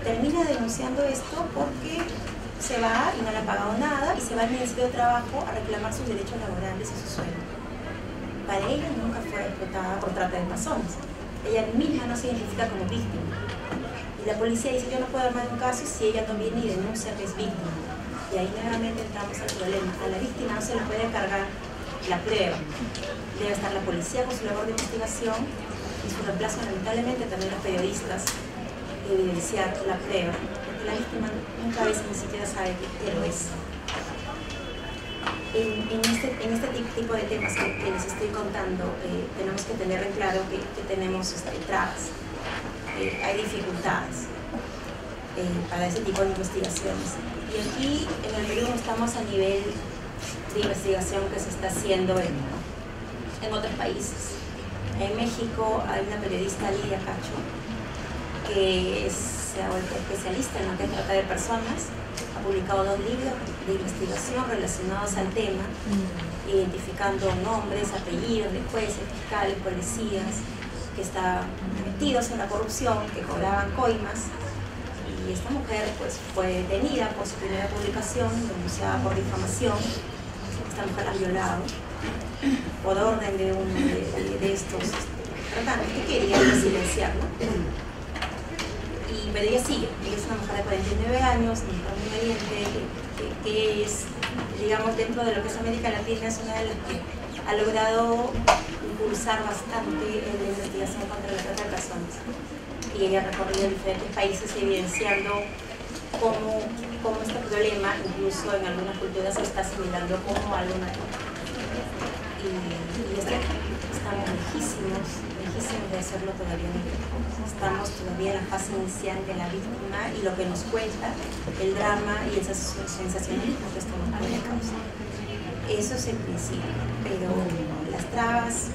termina denunciando esto porque se va y no le ha pagado nada y se va al Ministerio de Trabajo a reclamar sus derechos laborales y su sueldo. Para ella nunca fue explotada por trata de personas. Ella misma no se identifica como víctima. Y la policía dice: yo no puedo armar un caso si ella no viene y denuncia que es víctima. Y ahí nuevamente entramos al problema. A la víctima no se le puede cargar la prueba. Debe estar la policía con su labor de investigación y su reemplazo, lamentablemente, también los periodistas, de evidenciar la prueba. Porque la víctima nunca a veces ni siquiera sabe qué lo es. En este tipo de temas que les estoy contando, tenemos que tener en claro que tenemos trabas, hay dificultades para ese tipo de investigaciones. Y aquí en el Perú estamos a nivel de investigación que se está haciendo en otros países. En México hay una periodista, Lidia Cacho, que se ha vuelto especialista en lo que es trata de personas. Ha publicado 2 libros de investigación relacionados al tema, identificando nombres, apellidos de jueces, fiscales, policías que estaban metidos en la corrupción, que cobraban coimas. Y esta mujer pues fue detenida por su primera publicación, denunciada por difamación. Esta mujer la han violado por orden de uno de estos tratantes que querían silenciarlo. Pero ella sigue, ella es una mujer de 49 años, una mujer muy valiente, que es, digamos, dentro de lo que es América Latina, es una de las que ha logrado impulsar bastante la investigación contra la trata de personas. Y ella ha recorrido diferentes países evidenciando cómo este problema, incluso en algunas culturas, se está asimilando como algo natural. Y estamos lejísimos de hacerlo todavía en el tiempo. Estamos todavía en la fase inicial de la víctima y lo que nos cuenta, el drama y el sensacionalismo que esto nos puede causar. Eso es el principio, pero las trabas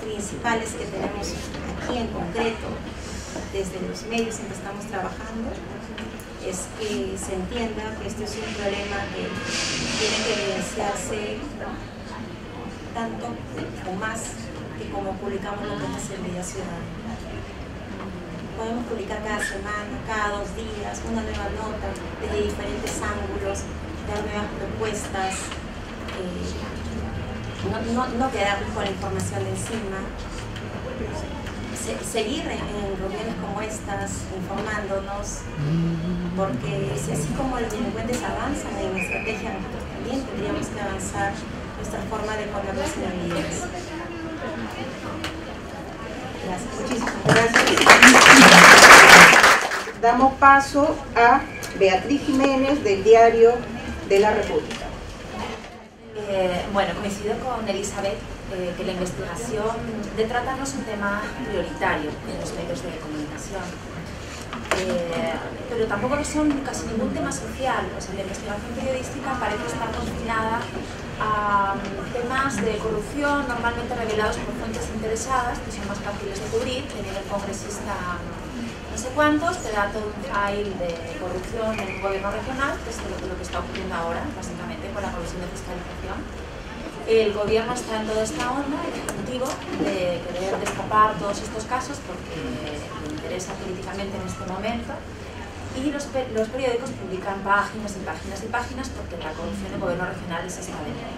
principales que tenemos aquí en concreto, desde los medios en que estamos trabajando, es que se entienda que este es un problema que tiene que evidenciarse tanto o más que como publicamos lo que es el Día Ciudadano. Podemos publicar cada semana, cada 2 días, una nueva nota desde diferentes ángulos, dar nuevas propuestas, no quedarnos con la información de encima, seguir en reuniones como estas, informándonos, porque así como los delincuentes avanzan en la estrategia, nosotros también tendríamos que avanzar nuestra forma de poner las medidas. Muchísimas gracias. Damos paso a Beatriz Jiménez del Diario de la República. Bueno, coincido con Elizabeth que la investigación de trata no es un tema prioritario en los medios de comunicación, pero tampoco lo son casi ningún tema social. O sea, la investigación periodística parece estar confinada a temas de corrupción normalmente revelados por fuentes interesadas, que son más fáciles de cubrir, que viene el congresista no sé cuántos, te da todo un file de corrupción en un gobierno regional, que es lo que está ocurriendo ahora, básicamente, con la Comisión de Fiscalización. El gobierno está en toda esta onda, el Ejecutivo, de querer destapar todos estos casos porque le interesa políticamente en este momento. Y los periódicos publican páginas y páginas y páginas porque la corrupción en gobierno regional es esta de moda.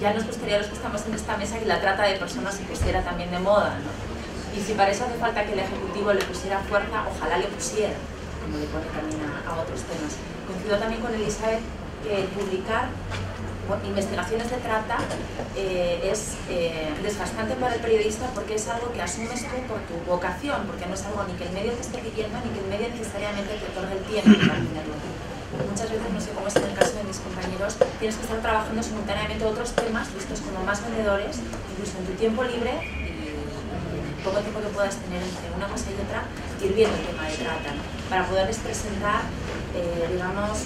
Ya nos gustaría a los que estamos en esta mesa que la trata de personas se pusiera también de moda, ¿no? Y si para eso hace falta que el Ejecutivo le pusiera fuerza, ojalá le pusiera, como le pone también a otros temas. Coincido también con Elizabeth que publicar investigaciones de trata es desgastante para el periodista porque es algo que asumes tú por tu vocación, porque no es algo ni que el medio te esté pidiendo ni que el medio necesariamente te otorgue el tiempo para tenerlo. Muchas veces, no sé cómo es en el caso de mis compañeros, tienes que estar trabajando simultáneamente otros temas vistos como más vendedores, incluso en tu tiempo libre y poco tiempo que puedas tener entre una cosa y otra, ir viendo el tema de trata, ¿no? Para poderles presentar, digamos,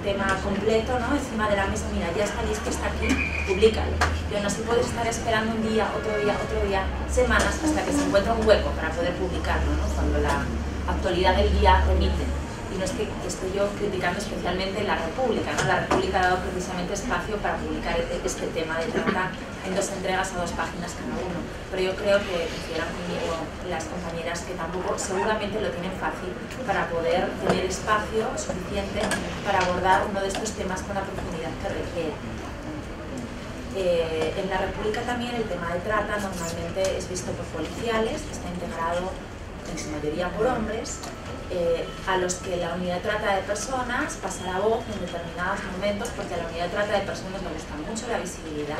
tema completo, ¿no? Encima de la mesa, mira, ya está listo, está aquí, publícalo. Pero no se puede estar esperando un día, otro día, semanas, hasta que se encuentra un hueco para poder publicarlo, ¿no? Cuando la actualidad del día remite. Y no es que estoy yo criticando especialmente la República, ¿no? La República ha dado precisamente espacio para publicar este tema de trata en 2 entregas a 2 páginas cada uno. Pero yo creo que quisieran conmigo las compañeras que tampoco seguramente lo tienen fácil para poder tener espacio suficiente para abordar uno de estos temas con la profundidad que requiere. En la República también el tema de trata normalmente es visto por policiales, está integrado en su mayoría por hombres, a los que la unidad de trata de personas pasa la voz en determinados momentos, porque a la unidad de trata de personas le gusta mucho la visibilidad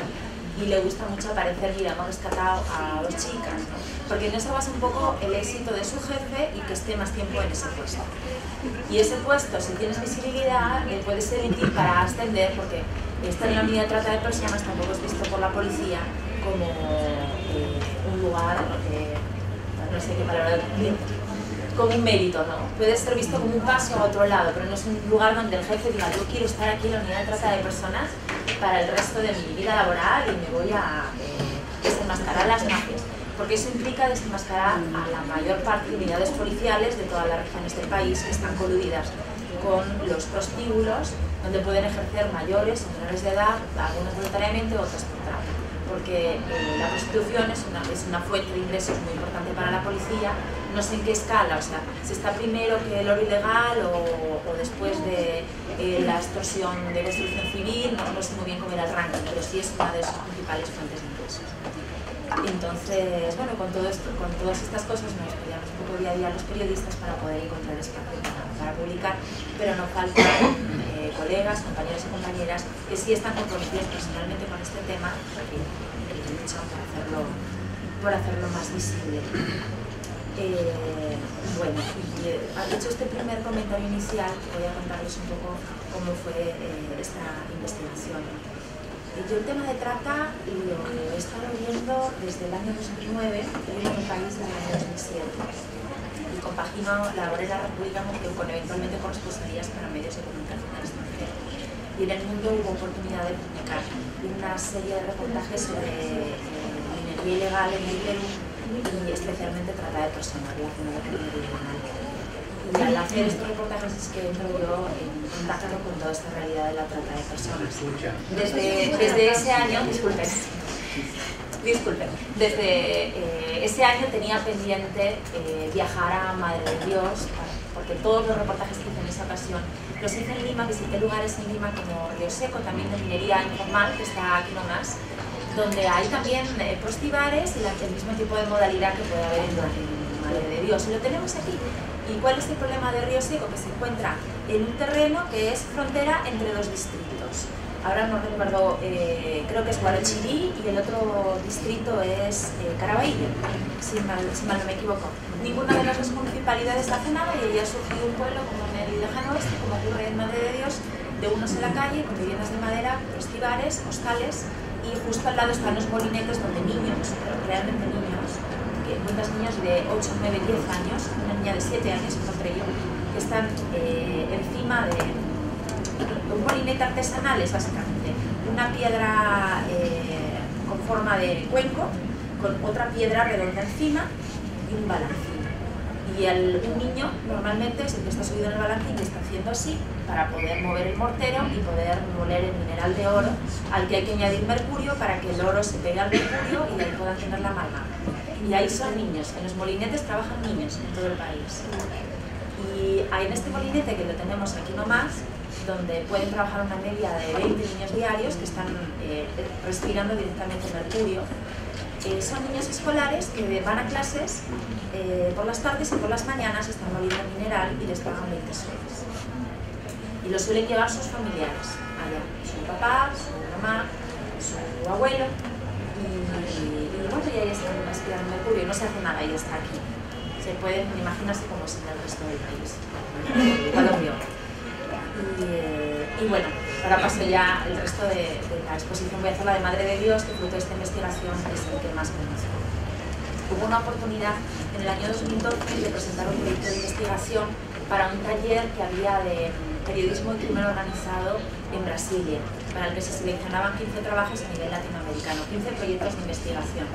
y le gusta mucho aparecer, mira, hemos rescatado a 2 chicas, ¿no? Porque en eso basa un poco el éxito de su jefe y que esté más tiempo en ese puesto. Y ese puesto, si tienes visibilidad, puede ser útil para ascender, porque estar en la unidad de trata de personas tampoco es visto por la policía como un lugar, no sé qué palabra, como un mérito, ¿no? Puede ser visto como un paso a otro lado, pero no es un lugar donde el jefe diga, yo quiero estar aquí en la unidad de trata de personas para el resto de mi vida laboral y me voy a desenmascarar las mafias, porque eso implica desenmascarar a la mayor parte de unidades policiales de todas las regiones del país que están coludidas con los prostíbulos, donde pueden ejercer mayores o menores de edad, algunos voluntariamente, otros por trata. Porque la prostitución es una fuente de ingresos muy importante para la policía no sé en qué escala, o sea, si está primero que el oro ilegal o después de la extorsión de destrucción civil, no sé muy bien cómo era el ranking, pero sí es una de sus principales fuentes de ingresos. Entonces, bueno, con todo esto, con todas estas cosas nos peleamos un poco día a día los periodistas para poder encontrar espacio para publicar, pero nos faltan colegas, compañeros y compañeras que sí están comprometidos personalmente con este tema y luchan por hacerlo más visible. Bueno, hecho este primer comentario inicial, voy a contarles un poco cómo fue esta investigación. Yo el tema de trata lo he estado viendo desde el año 2009, vivo en un país desde el año 2007 y compagino labor en la República con eventualmente corresponsalías para medios de comunicación al extranjero. Y en el mundo hubo oportunidad de publicar una serie de reportajes sobre minería ilegal en el Perú y especialmente trata de personas relacionada con minería ilegal. Y al hacer estos reportajes es que entro yo en contacto con toda esta realidad de la trata de personas. Desde ese año, disculpen, desde ese año tenía pendiente viajar a Madre de Dios, porque todos los reportajes que hice en esa ocasión los hice en Lima, visité lugares en Lima como Río Seco, también de minería informal, que está aquí nomás, donde hay también prostibares y el mismo tipo de modalidad que puede haber en Madre de Dios. Y lo tenemos aquí. ¿Y cuál es el problema de Río Seco? Que se encuentra en un terreno que es frontera entre dos distritos. Ahora no recuerdo, creo que es Guarachirí y el otro distrito es Caraballo, si mal no me equivoco. Ninguna de las dos municipalidades hace nada y ahí ha surgido un pueblo como en el lejano oeste, como ocurre en Madre de Dios, de unos en la calle, con viviendas de madera, prostibares, hostales, y justo al lado están los molinetes donde niños, pero realmente niños, que muchos niños de 8, 9, 10 años, una niña de 7 años, encontré yo, que están encima de un molinete artesanal, es básicamente una piedra con forma de cuenco, con otra piedra redonda encima y un balancín. Y un niño normalmente es el que está subido en el balancín y está haciendo así para poder mover el mortero y poder moler el mineral de oro al que hay que añadir mercurio para que el oro se pegue al mercurio y de ahí puedan tener la amalgama. Y ahí son niños, en los molinetes trabajan niños en todo el país. Y hay en este molinete, que lo tenemos aquí nomás, donde pueden trabajar una media de 20 niños diarios que están respirando directamente mercurio. Son niños escolares que van a clases por las tardes y por las mañanas están moliendo mineral y les pagan 20 soles. Y lo suelen llevar sus familiares allá, su papá, su mamá, su abuelo, y bueno, y ahí están respirando mercurio, no se hace nada, y está aquí. Se pueden imaginarse como es en el resto del país, igual obvio. Y bueno, ahora paso ya el resto de la exposición, voy a hacer la de Madre de Dios, que fruto de esta investigación es el que más conozco. Hubo una oportunidad en el año 2012 de presentar un proyecto de investigación para un taller que había de periodismo y crimen organizado en Brasilia, para el que se seleccionaban 15 trabajos a nivel latinoamericano, 15 proyectos de investigación.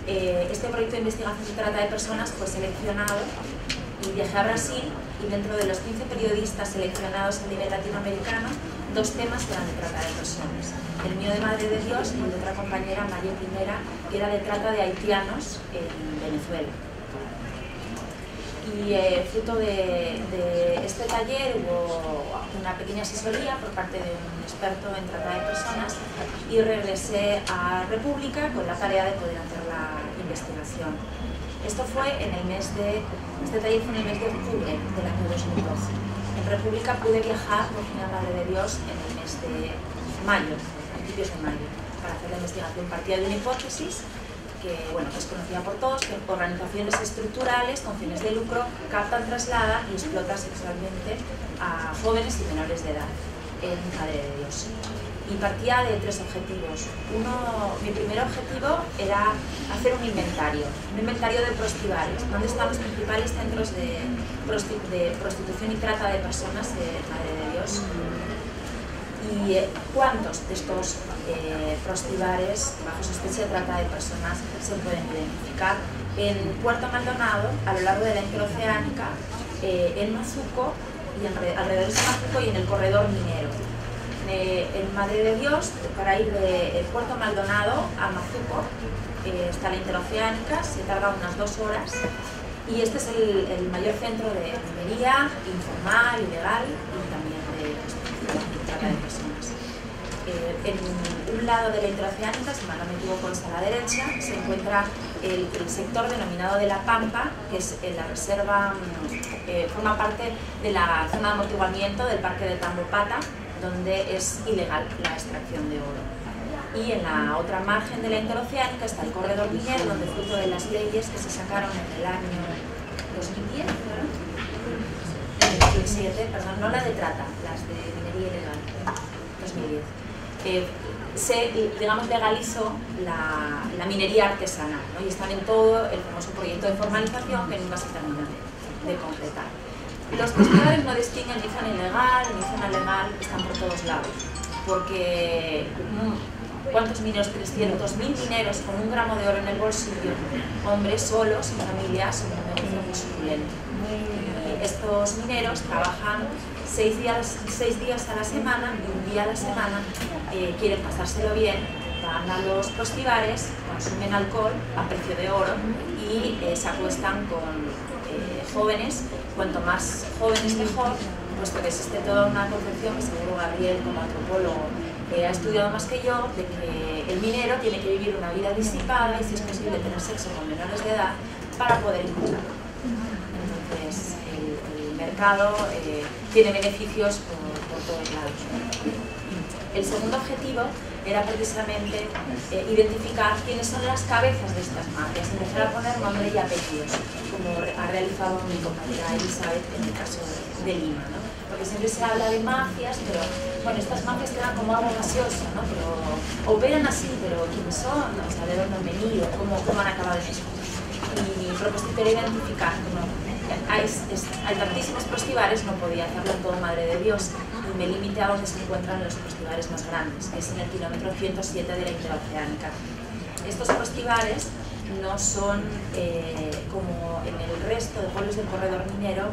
Este proyecto de investigación de trata de personas fue seleccionado y viajé a Brasil, y dentro de los 15 periodistas seleccionados a nivel latinoamericano, 2 temas eran de trata de personas. El mío de Madre de Dios y el de otra compañera, María Primera, que era de trata de haitianos en Venezuela. Y fruto de este taller hubo una pequeña asesoría por parte de un experto en trata de personas y regresé a República con la tarea de poder hacer la investigación. Esto fue en el mes de... Este taller fue en el mes de octubre del año 2012. En República pude viajar por fin a Madre de Dios en el mes de mayo, principios de mayo, para hacer la investigación. Partía de una hipótesis que, bueno, es conocida por todos, que organizaciones estructurales con fines de lucro captan, trasladan y explotan sexualmente a jóvenes y menores de edad en Madre de Dios. Y partía de 3 objetivos. Mi primer objetivo era hacer un inventario de prostibares, donde están los principales centros de prostitución y trata de personas en Madre de Dios. Y cuántos de estos prostibares bajo sospecha de trata de personas se pueden identificar en Puerto Maldonado, a lo largo de la interoceánica, en Mazuco y alrededor de Mazuco y en el corredor minero. En Madre de Dios, para ir de Puerto Maldonado a Mazuco, está la interoceánica, se tarda unas 2 horas, Y este es el mayor centro de minería informal, ilegal y también de trata de personas. En un lado de la interoceánica, si mal no me equivoco, es a la derecha, se encuentra el sector denominado de La Pampa, que es la reserva, forma parte de la zona de amortiguamiento del parque de Tambopata, donde es ilegal la extracción de oro. Y en la otra margen de la interoceánica está el corredor minero, donde fruto de las leyes que se sacaron en el año 2010, ¿no? 2007, perdón, no las de trata, las de minería ilegal, 2010. Se, digamos, legalizó la minería artesanal, ¿no? Y están en todo el famoso proyecto de formalización que nunca se termina de completar. Los pescadores no distinguen ni zona ilegal ni zona legal, están por todos lados, porque ¿cuántos mineros? 300.000 mineros con 1 gramo de oro en el bolsillo, hombres solos, sin familias, son un negocio muy suculento. Y estos mineros trabajan 6 días a la semana y 1 día a la semana, quieren pasárselo bien, van a los prostibares, consumen alcohol a precio de oro y se acuestan con jóvenes, cuanto más jóvenes mejor, puesto que existe toda una concepción que seguro Gabriel, como antropólogo, ha estudiado más que yo, de que el minero tiene que vivir una vida disipada y, si es posible, tener sexo con menores de edad para poder ingresar. Entonces, el mercado tiene beneficios por todos lados. El segundo objetivo era precisamente identificar quiénes son las cabezas de estas mafias, empezar a poner nombre y apellidos, como ha realizado mi compañera Elizabeth en el caso de Lima, ¿no? Porque siempre se habla de mafias, pero bueno, estas mafias quedan como agua gaseosa, ¿no? Pero operan así, pero ¿quiénes son? O sea, ¿de dónde han venido? ¿Cómo han acabado en eso? Y mi propósito era identificar, como hay tantísimos prostibares, no podía hacerlo en todo Madre de Dios, y me limité a donde se encuentran los prostibares más grandes, que es en el kilómetro 107 de la interoceánica. Estos prostibares no son, como en el resto de pueblos del corredor minero,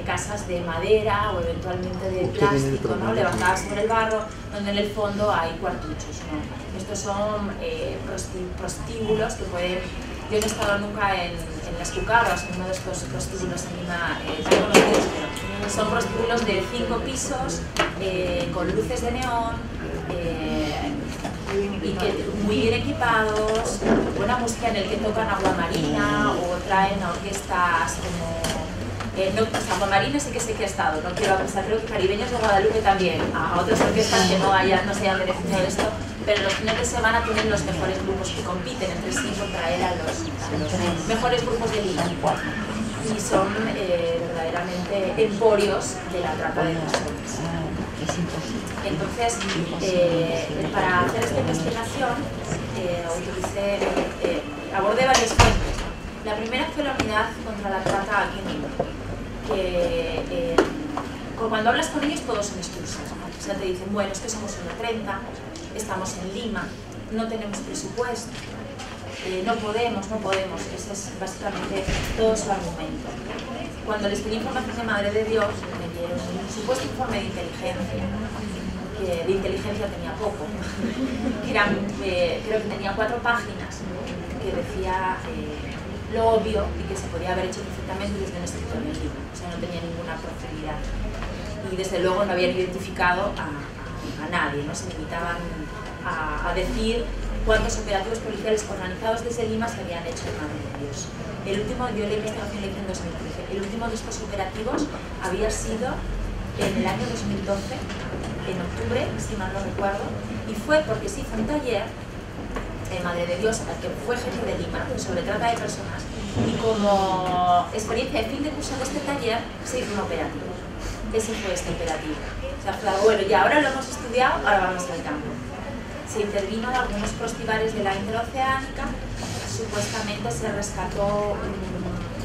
casas de madera o eventualmente de plástico, ¿no? Levantadas sobre el barro, donde en el fondo hay cuartuchos, ¿no? Estos son prostíbulos que pueden... Yo no he estado nunca en las Cucarras, en uno de estos prostíbulos en Lima tan conocidos, pero son prostíbulos de 5 pisos, con luces de neón, y que muy bien equipados, buena música en el que tocan agua marina o traen a orquestas como... Agua Marina sí que sé que ha estado, no quiero pensar, creo que Caribeños de Guadalupe también, a otras orquestas que no se hayan beneficiado de esto, pero los fines de semana tienen los mejores grupos que compiten entre sí por traer a los mejores grupos de Lima. Y son verdaderamente emporios de la trata de personas. Entonces, para hacer esta investigación, abordé varias fuentes. La primera fue la unidad contra la trata aquí en Lima, que cuando hablas con ellos todos son excusas, ¿no? O sea, te dicen, bueno, es que somos 1.30, estamos en Lima, no tenemos presupuesto, no podemos, ese es básicamente todo su argumento. Cuando les pedí información de Madre de Dios, me dieron un supuesto informe de inteligencia, que de inteligencia tenía poco, creo que tenía 4 páginas, que decía lo obvio y que se podía haber hecho perfectamente desde un escritorio en Lima, o sea, no tenía ninguna profundidad. Y desde luego no habían identificado a nadie, no se limitaban a decir cuántos operativos policiales organizados desde Lima se habían hecho en Madre de Dios. El último, yo la investigación la hice en 2013, el último de estos operativos había sido en el año 2012, en octubre, si mal no recuerdo, y fue porque se hizo un taller en Madre de Dios, al que fue jefe de Lima, sobre trata de personas, y como experiencia de fin de curso de este taller se hizo un operativo. Ese fue este operativo. O sea, fue, bueno, ya ahora lo hemos estudiado, ahora vamos al campo. Se intervino en algunos prostibares de la interoceánica, supuestamente se rescató,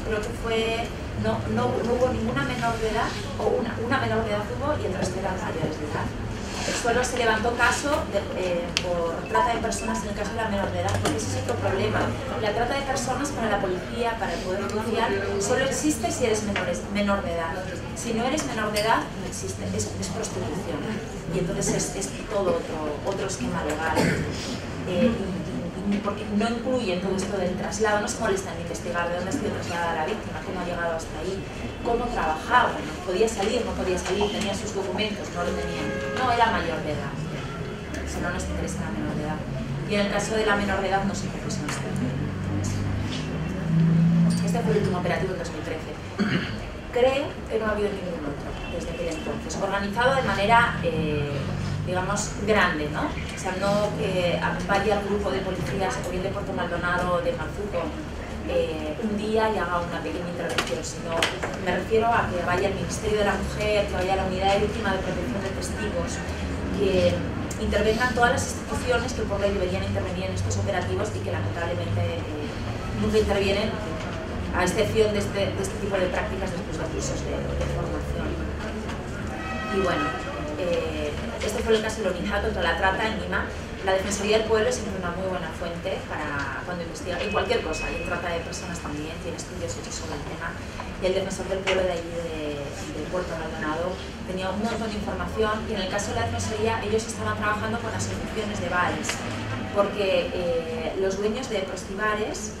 creo que fue, no hubo ninguna menor de edad, o una menor de edad hubo y el resto eran mayores de edad. Solo se levantó caso por trata de personas en el caso de la menor de edad, porque ese es otro problema. La trata de personas para la policía, para el Poder Judicial, solo existe si eres menor de edad. Si no eres menor de edad, no existe, es prostitución. Y entonces es todo otro esquema legal. Y porque no incluyen todo esto del traslado, no se molestan en investigar de dónde ha sido trasladada la víctima, cómo ha llegado hasta ahí, cómo trabajaba, ¿no? Podía salir, no podía salir, tenía sus documentos, no lo tenía, no era mayor de edad, si no nos interesa la menor de edad. Y en el caso de la menor de edad no sé qué presión se tiene. Este fue el último operativo en 2013. Creo que no ha habido ningún otro desde aquel entonces, organizado de manera, digamos, grande, ¿no? O sea, no que vaya el grupo de policías o bien de Puerto Maldonado o de Mazuco un día y haga una pequeña intervención, sino me refiero a que vaya el Ministerio de la Mujer, que vaya la Unidad de Víctima de Protección de Testigos, que intervengan todas las instituciones que por ley deberían intervenir en estos operativos y que lamentablemente nunca intervienen, a excepción de este tipo de prácticas después de abusos de formación. Y bueno, este fue el caso de la Unidad contra la Trata en Lima. La Defensoría del Pueblo es siempre una muy buena fuente para cuando investiga, en cualquier cosa, y en trata de personas también, tiene estudios hechos sobre el tema. Y el Defensor del Pueblo de allí de Puerto Maldonado tenía un montón de información, y en el caso de la Defensoría ellos estaban trabajando con asociaciones de bares, porque los dueños de prostibares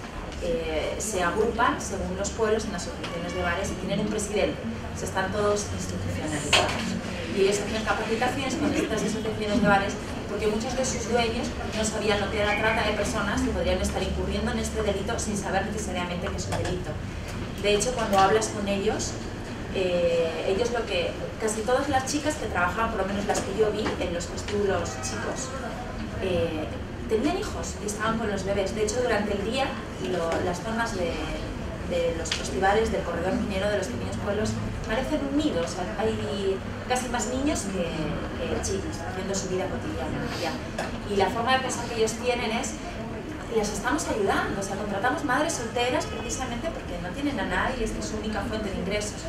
se agrupan según los pueblos en asociaciones de bares y tienen un presidente, o sea, están todos institucionalizados. Y ellos hacían capacitaciones con estas asociaciones de bares porque muchos de sus dueños no sabían lo que era trata de personas y podrían estar incurriendo en este delito sin saber necesariamente que es un delito. De hecho, cuando hablas con ellos, casi todas las chicas que trabajaban, por lo menos las que yo vi en los prostíbulos chicos, tenían hijos y estaban con los bebés. De hecho, durante el día, las zonas de los prostíbulos del corredor minero de los pequeños pueblos parecen un nido, o sea, hay casi más niños que chicos haciendo su vida cotidiana allá. Y la forma de pensar que ellos tienen es, les estamos ayudando, o sea, contratamos madres solteras precisamente porque no tienen a nadie y esta es su única fuente de ingresos.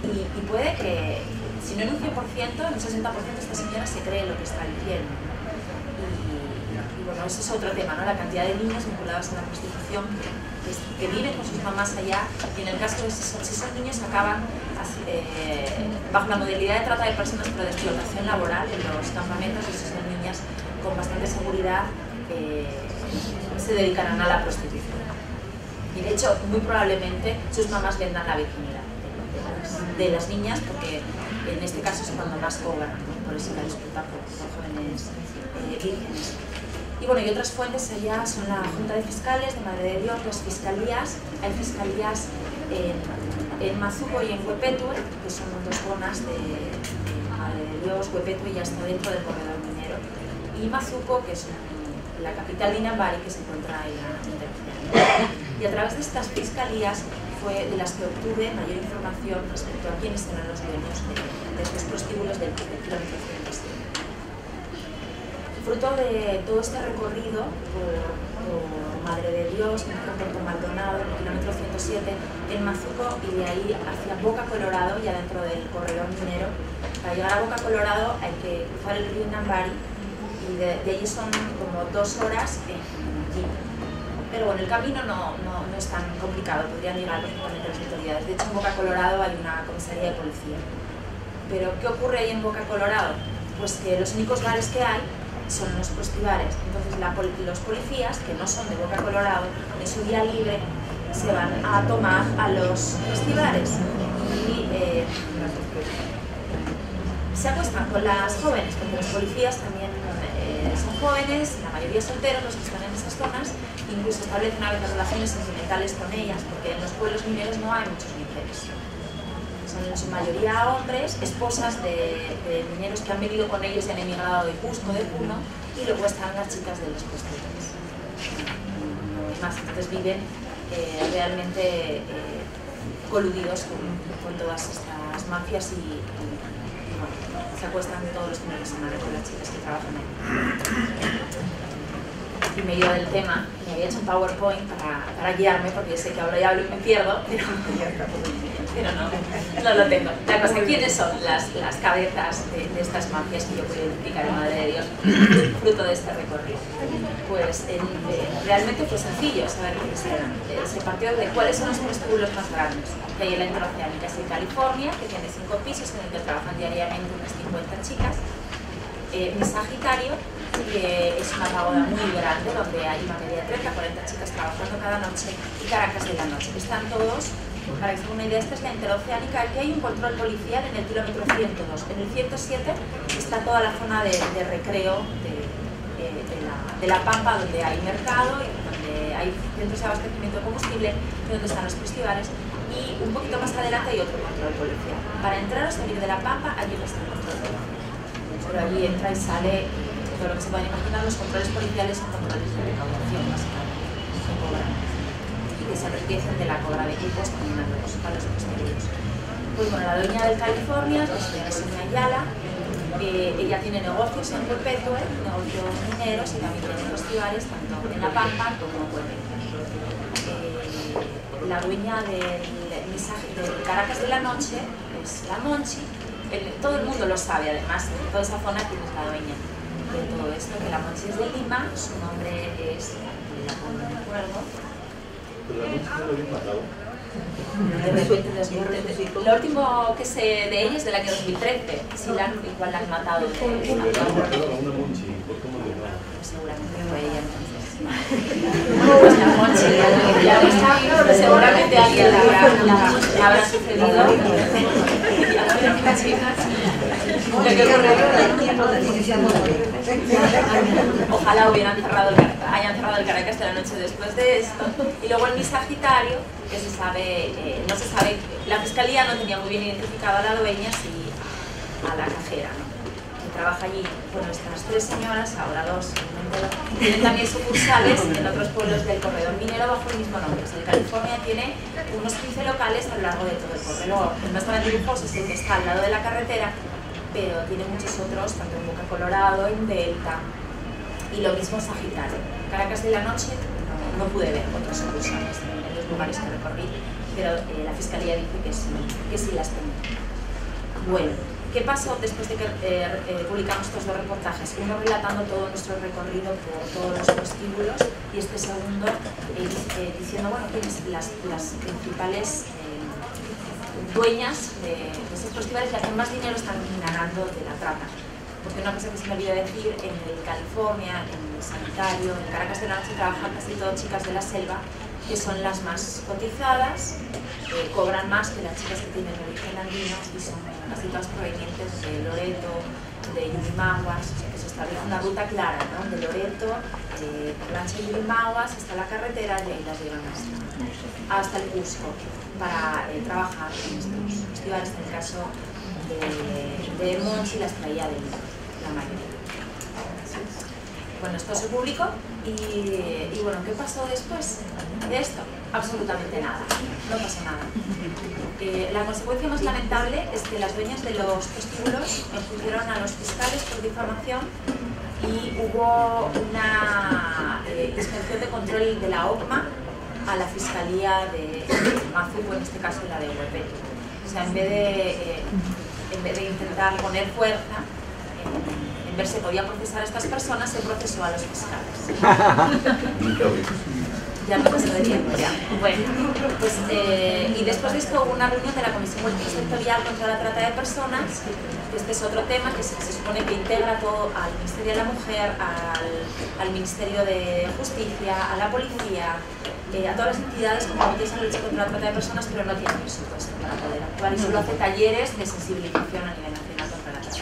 Y puede que, si no en un 100%, en un 60% esta señora se cree lo que está diciendo. Y bueno, ese es otro tema, ¿no? La cantidad de niños vinculados a la prostitución que viven con sus mamás allá, y en el caso de si esos niños acaban bajo la modalidad de trata de personas pero de explotación laboral en los campamentos, y esas niñas con bastante seguridad se dedicarán a la prostitución. Y de hecho, muy probablemente sus mamás vendan la virginidad de las niñas, porque en este caso es cuando más cobran, ¿no? Por eso la disputa por jóvenes vírgenes. Y bueno, y otras fuentes allá son la Junta de Fiscales de Madre de Dios, las fiscalías. Hay fiscalías en Mazuco y en Huepetue, que son dos zonas de Madre de Dios. Huepetue ya está dentro del corredor minero. Y Mazuco, que es la capital de Inambari, que se encuentra en la interciudad. Y a través de estas fiscalías fue de las que obtuve mayor información respecto a quiénes eran los dueños de estos prostíbulos del kilómetro 107. Fruto de todo este recorrido por Madre de Dios, por Puerto Maldonado, en el kilómetro 107, en Mazuco, y de ahí hacia Boca Colorado, ya dentro del corredor minero. Para llegar a Boca Colorado hay que cruzar el río Inambari, y de allí son como 2 horas en jeep. Pero bueno, el camino no es tan complicado, podrían llegar perfectamente las autoridades. De hecho, en Boca Colorado hay una comisaría de policía. Pero ¿qué ocurre ahí en Boca Colorado? Pues que los únicos bares que hay son los prostibares. Entonces los policías, que no son de Boca Colorado, en su día libre se van a tomar a los prostibares y se acuestan con las jóvenes, porque los policías también son jóvenes, la mayoría solteros, los que están en esas zonas, incluso establecen a veces relaciones sentimentales con ellas, porque en los pueblos mineros no hay muchos mujeres. Son en su mayoría hombres, esposas de mineros que han venido con ellos y han emigrado de Cusco, de Puno, y luego están las chicas de los prostitutos. Es más, entonces viven realmente coludidos con todas estas mafias y bueno, se acuestan todos los fines de semana con las chicas que trabajan ahí. Y me iba del tema, me había hecho un PowerPoint para guiarme, porque yo sé que hablo y hablo y me pierdo, pero no lo tengo. La cosa, ¿quiénes son las cabezas de estas mafias que yo puedo identificar en Madre de Dios fruto de este recorrido? Pues realmente fue sencillo saber quiénes eran. Se partió de cuáles son los prostíbulos más grandes que hay en la interoceánica. Es en California, que tiene 5 pisos en el que trabajan diariamente unas 50 chicas. Mi Sagitario, que es una pagoda muy grande, donde hay una media de 30-40 chicas trabajando cada noche, y Caracas de la Noche, que están todos, para que se den una idea, esta es la interoceánica. Aquí hay un control policial en el kilómetro 102. En el 107 está toda la zona de recreo de la Pampa, donde hay mercado y donde hay centros de abastecimiento de combustible, y donde están los festivales. Y un poquito más adelante hay otro control policial. Para entrar o salir de la Pampa, allí no está el control policial. Pero allí entra y sale todo lo que se pueden imaginar. Los controles policiales son controles de recaudación, básicamente, que cobran y que se enriquecen de la cobra de equipos también a los posteriores. Pues bueno, la dueña del California, la señora Sonia Ayala, ella tiene negocios en Perpetué, negocios mineros, y también tiene festivales tanto en La Pampa como en Perpetué. La dueña del Caracas de la Noche es la Monchi. Todo el mundo lo sabe, además, en toda esa zona quién es la dueña de todo esto, que la Monchi es de Lima, su nombre es, no me acuerdo. ¿Pero la Monchi no lo habían matado? De repente, lo último que sé de ella es del año 2013, si igual la han matado. Porque la han matado a una Monchi, ¿por cómo le va? Seguramente fue ella entonces. Pues la Monchi, ya seguramente alguien la habrá sucedido. Ojalá hayan cerrado el Caracas de la Noche después de esto. Y luego en Mi Sagitario, que se sabe, no se sabe, la fiscalía no tenía muy bien identificado a la dueña y a la cajera, ¿no? Que trabaja allí. Bueno, estas tres señoras, ahora dos, tienen también sucursales en otros pueblos del corredor minero bajo el mismo nombre. El California tiene unos 15 locales a lo largo de todo el corredor. El más lujoso es el que está al lado de la carretera, pero tiene muchos otros, tanto en Boca Colorado, en Delta, y lo mismo Sagitario. Caracas de la Noche no pude ver otros sucursales en los lugares que recorrí, pero la fiscalía dice que sí las tenía. Bueno, ¿qué pasó después de que publicamos estos dos reportajes? Uno relatando todo nuestro recorrido por todos los prostíbulos, y este segundo diciendo, bueno, quiénes las principales dueñas de esos festivales, las que más dinero están ganando de la trata. Porque una cosa que se me olvidó decir, en el California, en el Sanitario, en Caracas de la Noche trabajan casi todas chicas de la selva, que son las más cotizadas, cobran más que las chicas que tienen origen andino y son casi todas provenientes de Loreto, de Yurimaguas, o sea que se establece una ruta clara, ¿no? De Loreto, Plancha y Yurimaguas hasta la carretera, y ahí las llevan hasta el Cusco para trabajar en estos festivales. En el caso de Monchi las traía de Lima, la mayoría. Bueno, esto se publicó y bueno, ¿qué pasó después de esto? Absolutamente nada, no pasó nada. La consecuencia más lamentable es que las dueñas de los prostíbulos enjuiciaron a los fiscales por difamación y hubo una inspección de control de la OCMA a la Fiscalía de Mazuco, en este caso la de Huepeto. O sea, en vez de intentar poner fuerza en ver si podía procesar a estas personas, se procesó a los fiscales. Ya no pasó de tiempo, ya. Bueno, pues, y después de esto hubo una reunión de la Comisión Multisectorial contra la Trata de Personas, que este es otro tema que se supone que integra todo al Ministerio de la Mujer, al Ministerio de Justicia, a la Policía, a todas las entidades comprometidas en la lucha contra la trata de personas, pero no tienen presupuesto para poder actuar, y solo hace talleres de sensibilización a nivel nacional contra la trata.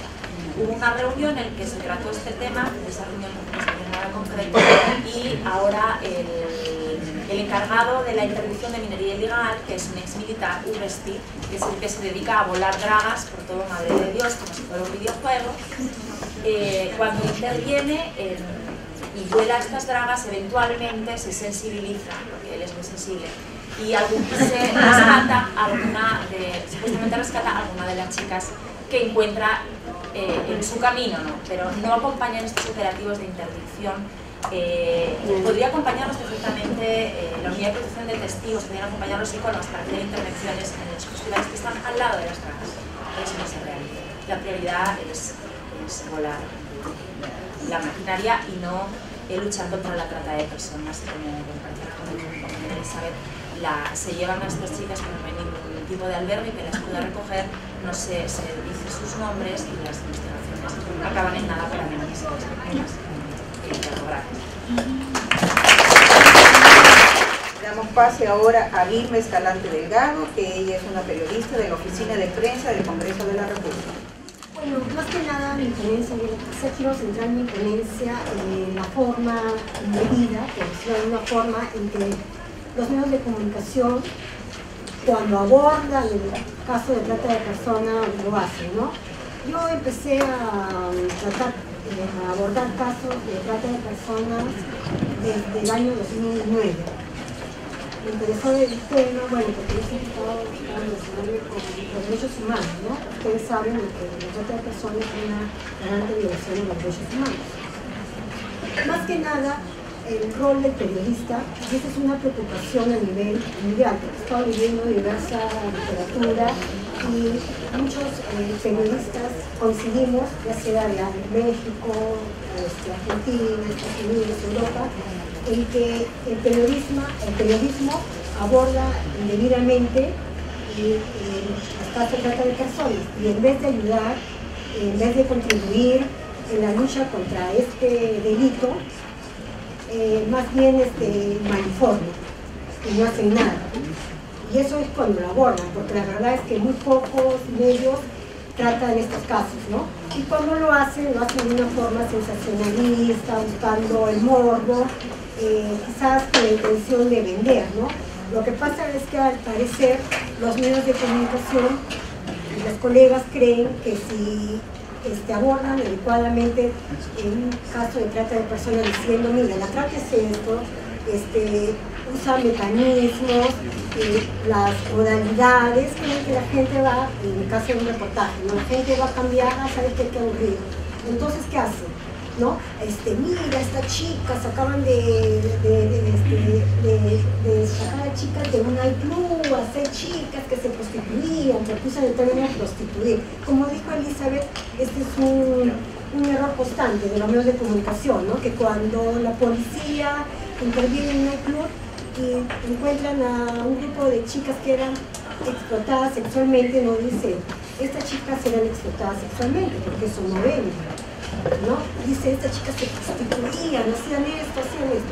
Hubo una reunión en la que se trató este tema, de esa reunión no se tiene nada concreto, y ahora el encargado de la interdicción de minería ilegal, que es un ex militar, Urresti, que es el que se dedica a volar dragas por todo Madre de Dios, como si fuera un videojuego, cuando interviene y vuela estas dragas, eventualmente se sensibiliza, porque él es muy sensible, y supuestamente rescata a alguna de las chicas que encuentra en su camino, ¿no? Pero no acompañan estos operativos de interdicción. Podría acompañarlos perfectamente la unidad de protección de testigos, podrían acompañarlos psicólogos para hacer intervenciones en los festivales que están al lado de las dragas. Eso no se realiza. La prioridad es volar la maquinaria y no luchar contra la trata de personas, como Elizabeth. Se llevan a estas chicas, pero no hay ningún tipo de albergue que las pueda recoger, no se dice sus nombres y las investigaciones acaban en nada para menos que se las víctimas cartográficas. Damos pase ahora a Vilma Escalante Delgado, que ella es una periodista de la Oficina de Prensa del Congreso de la República. Bueno, más que nada mi ponencia, quiero centrar mi ponencia en la forma indebida, por decirlo de alguna forma, en que los medios de comunicación, cuando abordan el caso de trata de personas, lo hacen, ¿no? Yo empecé a abordar casos de trata de personas desde el año 2009. Me interesó el tema, bueno, porque yo siempre he estado relacionándome con los derechos humanos, ¿no? Ustedes saben que la trata de personas es una grande violación de los derechos humanos. Más que nada, el rol del periodista, y esa es una preocupación a nivel mundial, porque he estado leyendo diversa literatura y muchos periodistas coincidimos, ya sea de México, Argentina, Estados Unidos, Europa, en que el periodismo aborda indebidamente los casos de trata de personas y en vez de ayudar, en vez de contribuir en la lucha contra este delito, más bien malinforma y no hacen nada. Y eso es cuando lo abordan, porque la verdad es que muy pocos medios tratan estos casos, ¿no? Y cuando lo hacen de una forma sensacionalista, buscando el morbo, quizás con la intención de vender, ¿no? Lo que pasa es que al parecer los medios de comunicación y los colegas creen que si abordan adecuadamente en un caso de trata de personas diciendo, mira, la trata es esto, usa mecanismos, las modalidades, creen que la gente va, en el caso de un reportaje, ¿no? La gente va a cambiar, a saber qué aburrido. Entonces, ¿qué hacen? ¿No? Mira, estas chicas acaban de sacar a chicas de un club, a 6 chicas que se prostituían, porque usan el término prostituir. Como dijo Elizabeth, este es un error constante de los medios de comunicación, ¿no? Que cuando la policía interviene en un club y encuentran a un grupo de chicas que eran explotadas sexualmente, no dice, estas chicas eran explotadas sexualmente, porque eso no vende, ¿no? Dice, estas chicas se prostituían, hacían esto.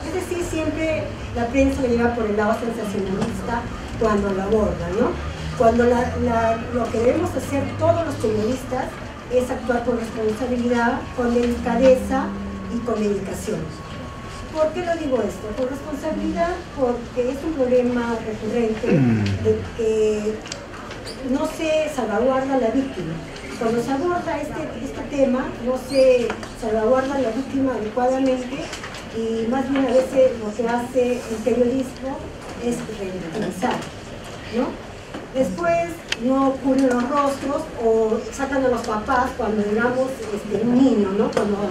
Es decir, siempre la prensa le lleva por el lado sensacionalista cuando lo aborda, ¿no? Cuando lo que debemos hacer todos los periodistas es actuar con responsabilidad, con delicadeza y con dedicación. ¿Por qué lo digo esto? Por responsabilidad, porque es un problema recurrente de que no se salvaguarda a la víctima. Cuando se aborda este tema, no se salvaguarda a la víctima adecuadamente y más bien a veces lo que hace el periodismo es revictimizar, ¿no? Después no cubren los rostros o sacan a los papás cuando digamos un niño, ¿no? Cuando han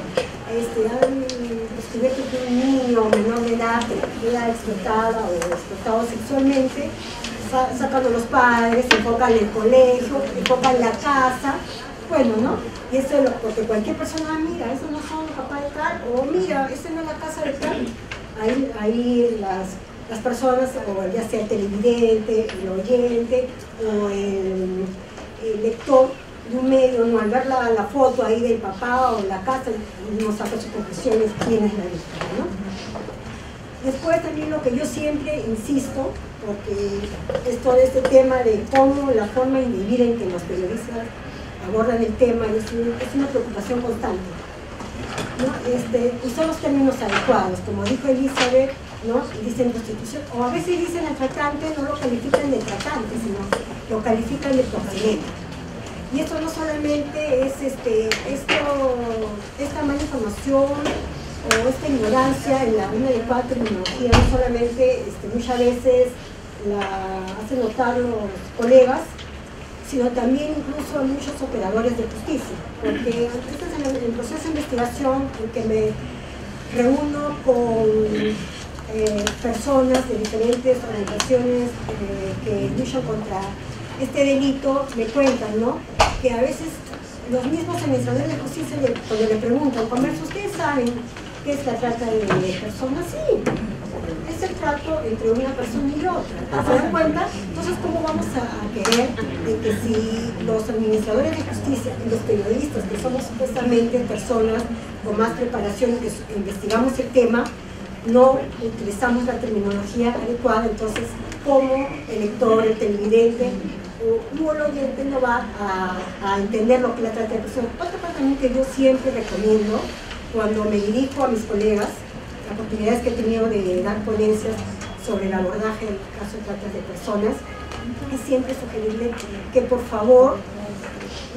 descubierto que un niño menor de edad queda explotada o explotado sexualmente, sacan a los padres, enfocan el colegio, enfocan la casa, bueno, ¿no? Y eso es porque cualquier persona, mira, eso no son los papás de tal, o mira, esa no es la casa de tal. Ahí las personas, o ya sea el televidente, el oyente, o el lector de un medio, no, al ver la foto ahí del papá o la casa, no saca sus conclusiones quién es la víctima, ¿no? Después también lo que yo siempre insisto, porque es todo este tema de cómo la forma indebida en que los periodistas abordan el tema es una preocupación constante, ¿no? Usar los términos adecuados, como dijo Elizabeth, ¿no? Dicen prostitución, o a veces dicen al tratante, no lo califican de tratante, sino lo califican de proxeneta. Y esto no solamente es esta mala información o esta ignorancia en la inadecuada terminología, no solamente muchas veces la hacen notar los colegas, sino también incluso muchos operadores de justicia, porque este es el proceso de investigación en que me reúno con personas de diferentes organizaciones que luchan contra este delito, me cuentan, ¿no? Que a veces los mismos administradores de justicia cuando le preguntan, ¿ustedes saben qué es la trata de personas? Sí, es el trato entre una persona y otra. ¿Se dan cuenta? Entonces, ¿cómo vamos a querer de que si los administradores de justicia y los periodistas, que somos supuestamente personas con más preparación, que investigamos el tema, no utilizamos la terminología adecuada? Entonces, ¿cómo el lector, el televidente o el oyente no va a entender lo que es la trata de personas? Otra cosa también que yo siempre recomiendo cuando me dirijo a mis colegas, las oportunidades que he tenido de dar ponencias sobre el abordaje del caso de trata de personas, es siempre sugerirle que por favor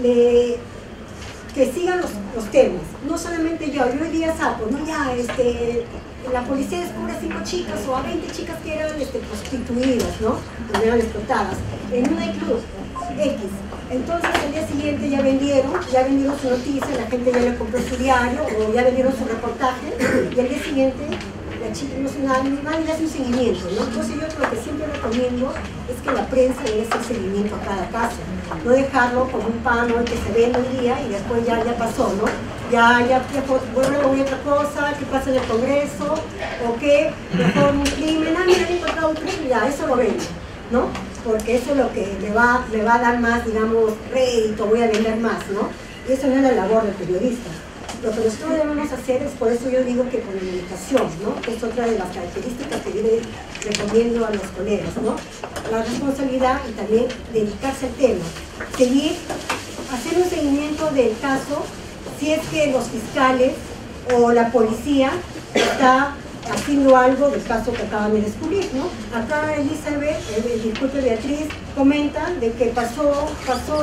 que sigan los temas, no solamente yo hoy día saco, no ya, la policía descubre a 5 chicas o a 20 chicas que eran prostituidas, ¿no? Que eran explotadas, en un club X. Entonces al día siguiente ya vendieron su noticia, la gente ya le compró su diario o ya vendieron su reportaje y al día siguiente la chica no hace nada, nadie le hace un seguimiento, ¿no? Entonces yo lo que siempre recomiendo es que la prensa le haga seguimiento a cada caso, no dejarlo como un pan que se vende un día y después ya pasó, ¿no? Ya voy a otra cosa, qué pasa en el Congreso, o qué, mejor un crimen, mira, he encontrado un crimen, ya, eso lo vendo, ¿no? Porque eso es lo que me va a dar más, digamos, rédito, voy a vender más, ¿no? Y eso no es la labor del periodista. Lo que nosotros debemos hacer es, por eso yo digo que comunicación, ¿no? Que es otra de las características que yo le recomiendo a los colegas, ¿no? La responsabilidad y también dedicarse al tema. Hacer un seguimiento del caso, si es que los fiscales o la policía está haciendo algo del caso que acaban de descubrir, ¿no? Acá Elizabeth, disculpe Beatriz, comenta de que pasó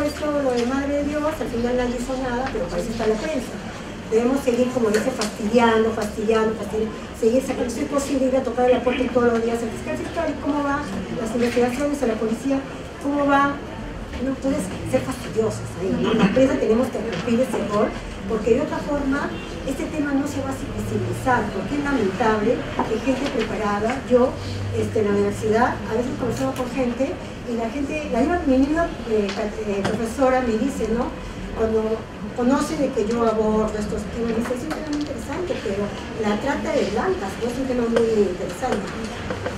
esto, lo de Madre de Dios, al final nadie hizo nada, pero para eso está la prensa. Debemos seguir, como dice, fastidiando, seguir sacando, si es posible ir a tocar la puerta todos los días al fiscal, ¿cómo va? Las investigaciones, a la policía, ¿cómo va? No puedes ser fastidiosos ahí, ¿no? La prensa tenemos que cumplir ese rol, porque de otra forma este tema no se va a visibilizar, porque es lamentable que gente preparada, yo en la universidad a veces conversaba con gente y mi misma profesora me dice, ¿no? Cuando conoce de que yo abordo estos temas, dice, es un tema muy interesante, pero la trata de blancas no es un tema muy interesante.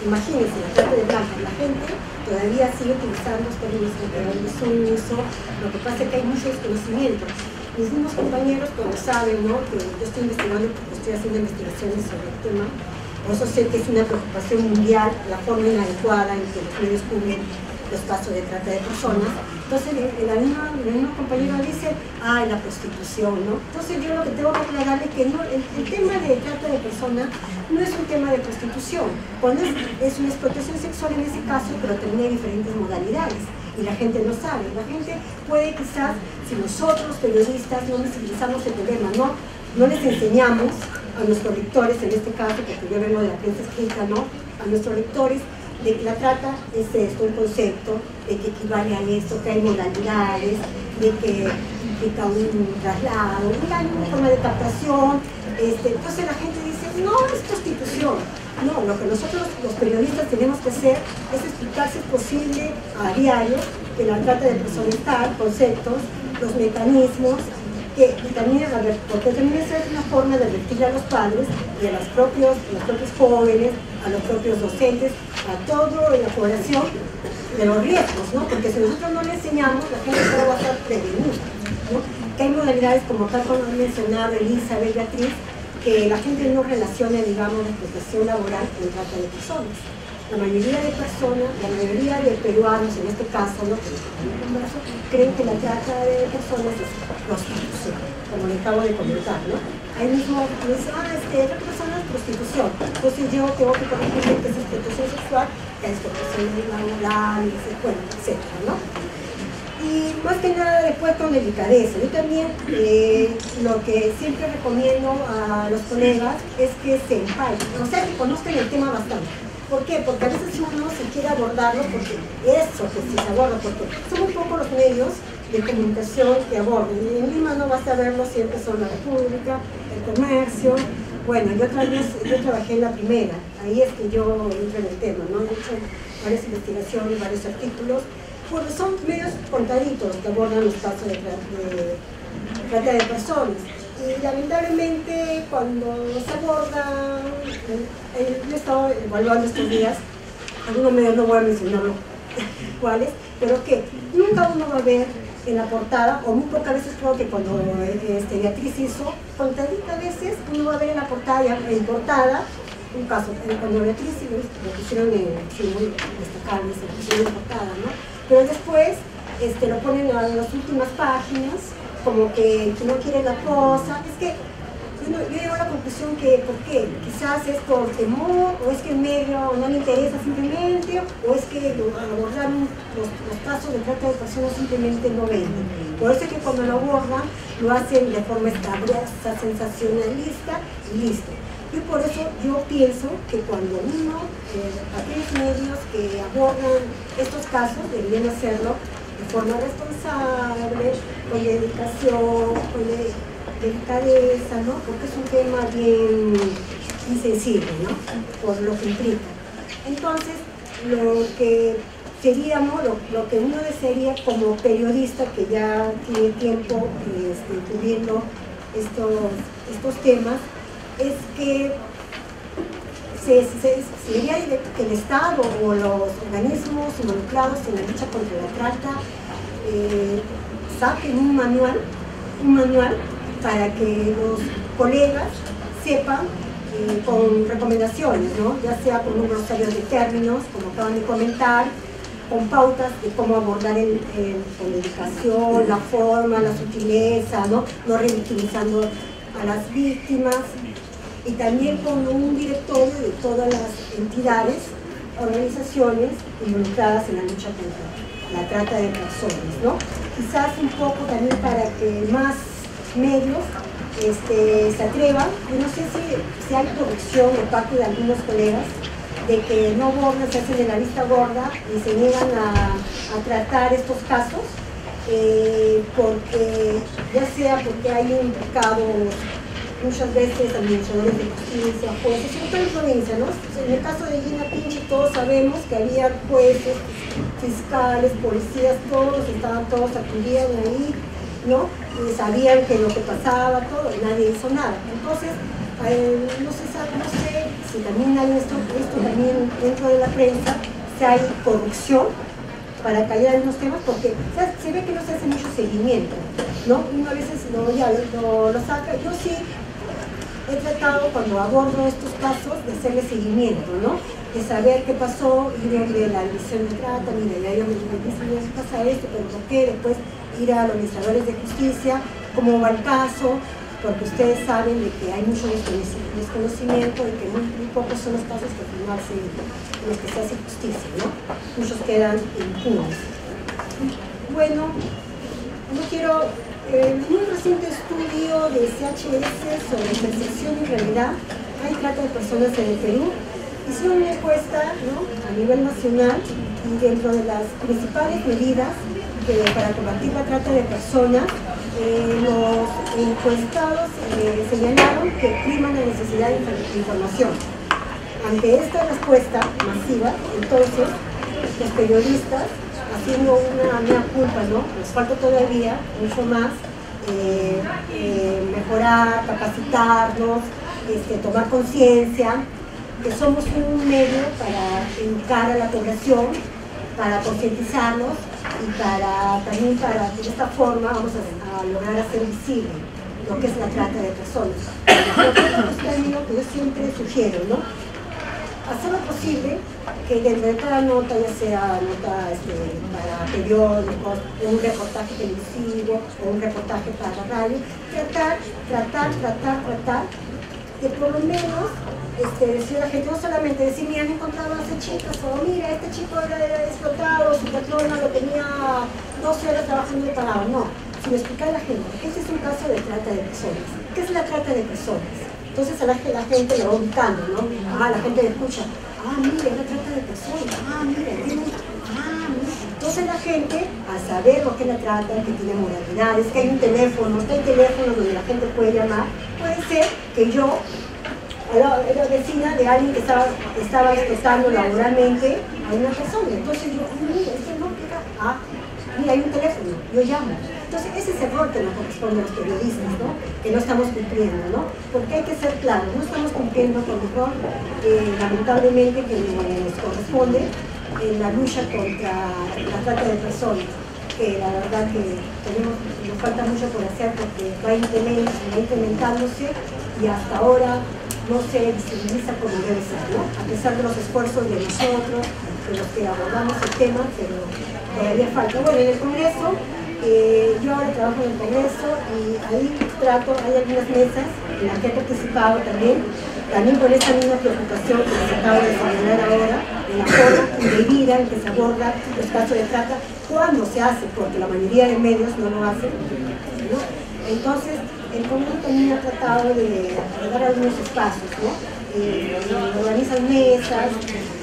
Imagínense, la trata de blancas, la gente todavía sigue utilizando los términos de desuso, lo que pasa es que hay mucho desconocimiento. Mis mismos compañeros, cuando saben, ¿no? Que yo estoy investigando, porque estoy haciendo investigaciones sobre el tema, por eso sé que es una preocupación mundial la forma inadecuada en que los medios cubren los casos de trata de personas. Entonces la misma compañera dice, la prostitución, ¿no? Entonces yo lo que tengo que aclarar es que no, el tema de trata de personas no es un tema de prostitución, cuando es una explotación sexual en ese caso, pero también hay diferentes modalidades y la gente no sabe. La gente puede quizás, si nosotros periodistas no visibilizamos el problema, no les enseñamos a nuestros lectores, en este caso, porque yo vengo de la prensa escrita, ¿no? A nuestros lectores, de que la trata es esto, un concepto, de que equivale a esto, que hay modalidades, de que implica un traslado, una forma de captación. Entonces la gente dice, no, es prostitución. No, lo que nosotros los periodistas tenemos que hacer es explicar si es posible a diario que la trata de personas está, conceptos, los mecanismos, y también, porque también es una forma de advertir a los padres y a los propios jóvenes, a los propios docentes, a toda la población de los riesgos, ¿no? Porque si nosotros no le enseñamos, la gente no va a estar prevenida, ¿no? Que hay modalidades, como tal como han mencionado Elizabeth, Beatriz, que la gente no relaciona, digamos, la explotación laboral con trata de personas. La mayoría de personas, la mayoría de peruanos en este caso, ¿no? Creen que la trata de personas es prostitución, como le acabo de comentar, ¿no? Ahí mismo me dicen, otra persona es prostitución. Entonces yo tengo que corregirle que es explotación sexual, que es explotación laboral, etc., ¿no? Y más que nada después con delicadeza. Yo también lo que siempre recomiendo a los colegas es que se empalmen, o sea, que conozcan el tema bastante. ¿Por qué? Porque a veces uno se quiere abordarlo porque eso que se aborda, porque son muy pocos los medios de comunicación que aborden. En Lima no vas a verlo, siempre son La República, El Comercio. Bueno, yo trabajé en La Primera, ahí es que yo entro en el tema, ¿no? He hecho varias investigaciones, varios artículos. Bueno, son medios contaditos que abordan los casos de trata de personas. Y lamentablemente cuando se aborda, yo he estado evaluando estos días, algunos medios no voy a mencionarlo cuáles, pero que nunca uno va a ver en la portada, o muy pocas veces creo que cuando Beatriz hizo, contaditas veces uno va a ver en la portada, un caso, cuando Beatriz lo pusieron muy destacable, se pusieron en portada, ¿no? Pero después lo ponen a las últimas páginas, como que no quiere la cosa. Es que yo llego a la conclusión que, ¿por qué? Quizás es por temor, o es que el medio no le interesa simplemente, o es que abordar los casos de trata de personas simplemente no venden. Por eso es que cuando lo abordan, lo hacen de forma escabrosa, sensacionalista y listo. Y por eso yo pienso que cuando aquellos medios que abordan estos casos deberían hacerlo de forma responsable, con dedicación, con delicadeza, ¿no? Porque es un tema bien insensible, ¿no? Por lo que implica. Entonces, lo que seríamos, lo que uno desearía como periodista que ya tiene tiempo cubriendo estos temas, es que sería que el Estado o los organismos involucrados en la lucha contra la trata saquen un manual para que los colegas sepan con recomendaciones, ¿no? Ya sea con un glosario de términos, como acaban de comentar, con pautas de cómo abordar con dedicación, la forma, la sutileza, no revictimizando a las víctimas, y también con un directorio de todas las entidades, organizaciones involucradas en la lucha contra la trata de personas, ¿no? Quizás un poco también para que más medios se atrevan. Yo no sé si hay corrupción de parte de algunos colegas de que no bordan, se hacen de la vista gorda y se niegan a tratar estos casos, porque ya sea porque hay implicados muchas veces administradores de justicia, jueces, sobre todo en provincia, ¿no? En el caso de Gina Pinchi todos sabemos que había jueces, fiscales, policías, todos acudían ahí, ¿no? Y sabían que lo que pasaba, todo, y nadie hizo nada. Entonces, no sé si también hay esto también dentro de la prensa, si hay corrupción para callar algunos temas, porque se ve que no se hace mucho seguimiento, ¿no? Uno a veces lo saca. Yo sí he tratado, cuando abordo estos casos, de hacerle seguimiento, ¿no? De saber qué pasó, ir de la división de trata, mira, ya me dicen, pasa esto, pero ¿por qué? Después ir a los administradores de justicia, cómo va el caso, porque ustedes saben de que hay mucho desconocimiento y que muy pocos son los casos que al final en los que se hace justicia, ¿no? Muchos quedan impunes. Bueno, no quiero... En un reciente estudio de CHS sobre percepción y realidad, hay trata de personas en el Perú, hicieron una encuesta, ¿no?, a nivel nacional, y dentro de las principales medidas para combatir la trata de personas, los encuestados señalaron que prima la necesidad de información. Ante esta respuesta masiva, entonces, los periodistas, haciendo una mea culpa, ¿no? Nos falta todavía mucho más, mejorar, capacitarnos, tomar conciencia, que somos un medio para educar a la población, para concientizarnos y también de esta forma vamos a lograr hacer visible lo que es la trata de personas. Otro término que yo siempre sugiero, ¿no? Hacer lo posible que dentro de cada nota, ya sea nota para periódicos, un reportaje televisivo o un reportaje para la radio, tratar de por lo menos decir a la gente, no solamente decir, mira, han encontrado a esas chicas, o mira, este chico era explotado, su patrona lo tenía 12 horas trabajando de parado, no, sino explicar a la gente, este es un caso de trata de personas. ¿Qué es la trata de personas? Entonces a la gente lo va ubicando, ¿no? La gente le escucha, mira, es la trata de personas, mira, Entonces la gente, al saber lo que es la trata, que tiene modalidades, que hay un teléfono, donde la gente puede llamar, puede ser que yo, era vecina de alguien que estaba explotando laboralmente a una persona, entonces yo, mira, mira, hay un teléfono, yo llamo. Entonces ese es el rol que nos corresponde a los periodistas, ¿no? Que no estamos cumpliendo, ¿no? Porque hay que ser claros, no estamos cumpliendo con el rol, lamentablemente, que nos corresponde en la lucha contra la trata de personas, que la verdad que nos falta mucho por hacer porque va implementándose y hasta ahora no se visibiliza como debe ser, ¿no? A pesar de los esfuerzos de nosotros, de los que abordamos el tema, pero todavía falta. Bueno, en el Congreso, yo ahora trabajo en el Congreso y ahí hay algunas mesas en las que he participado también con esta misma preocupación que se acaba de señalar ahora, en la forma indebida en que se aborda los casos de trata, cuando se hace, porque la mayoría de medios no lo hacen, ¿no? Entonces, el Congreso también ha tratado de dar algunos espacios, ¿no? Organizan mesas,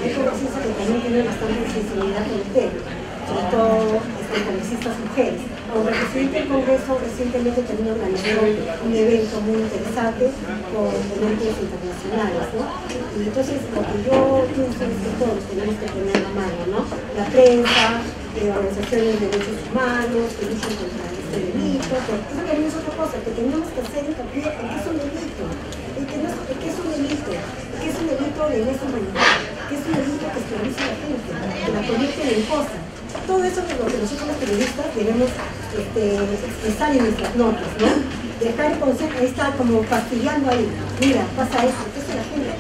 hay congresistas que también tienen bastante sensibilidad con el tema, sobre todo congresistas mujeres. Como presidente del Congreso recientemente también organizó un evento muy interesante con ponentes internacionales, ¿no? Y entonces lo que yo pienso es que todos tenemos que poner la mano, ¿no? La prensa, organizaciones de derechos humanos, que luchan contra este delito, porque eso también es otra cosa, que tenemos que hacer hincapié en que es un delito, que es un delito de lesa humanidad, que es un delito que esclaviza a la gente, que la convierte en cosa. Todo eso es lo que nosotros los periodistas debemos expresar en nuestras notas, ¿no? Dejar el concepto, ahí está como fastidiando ahí, mira, pasa esto, entonces la gente,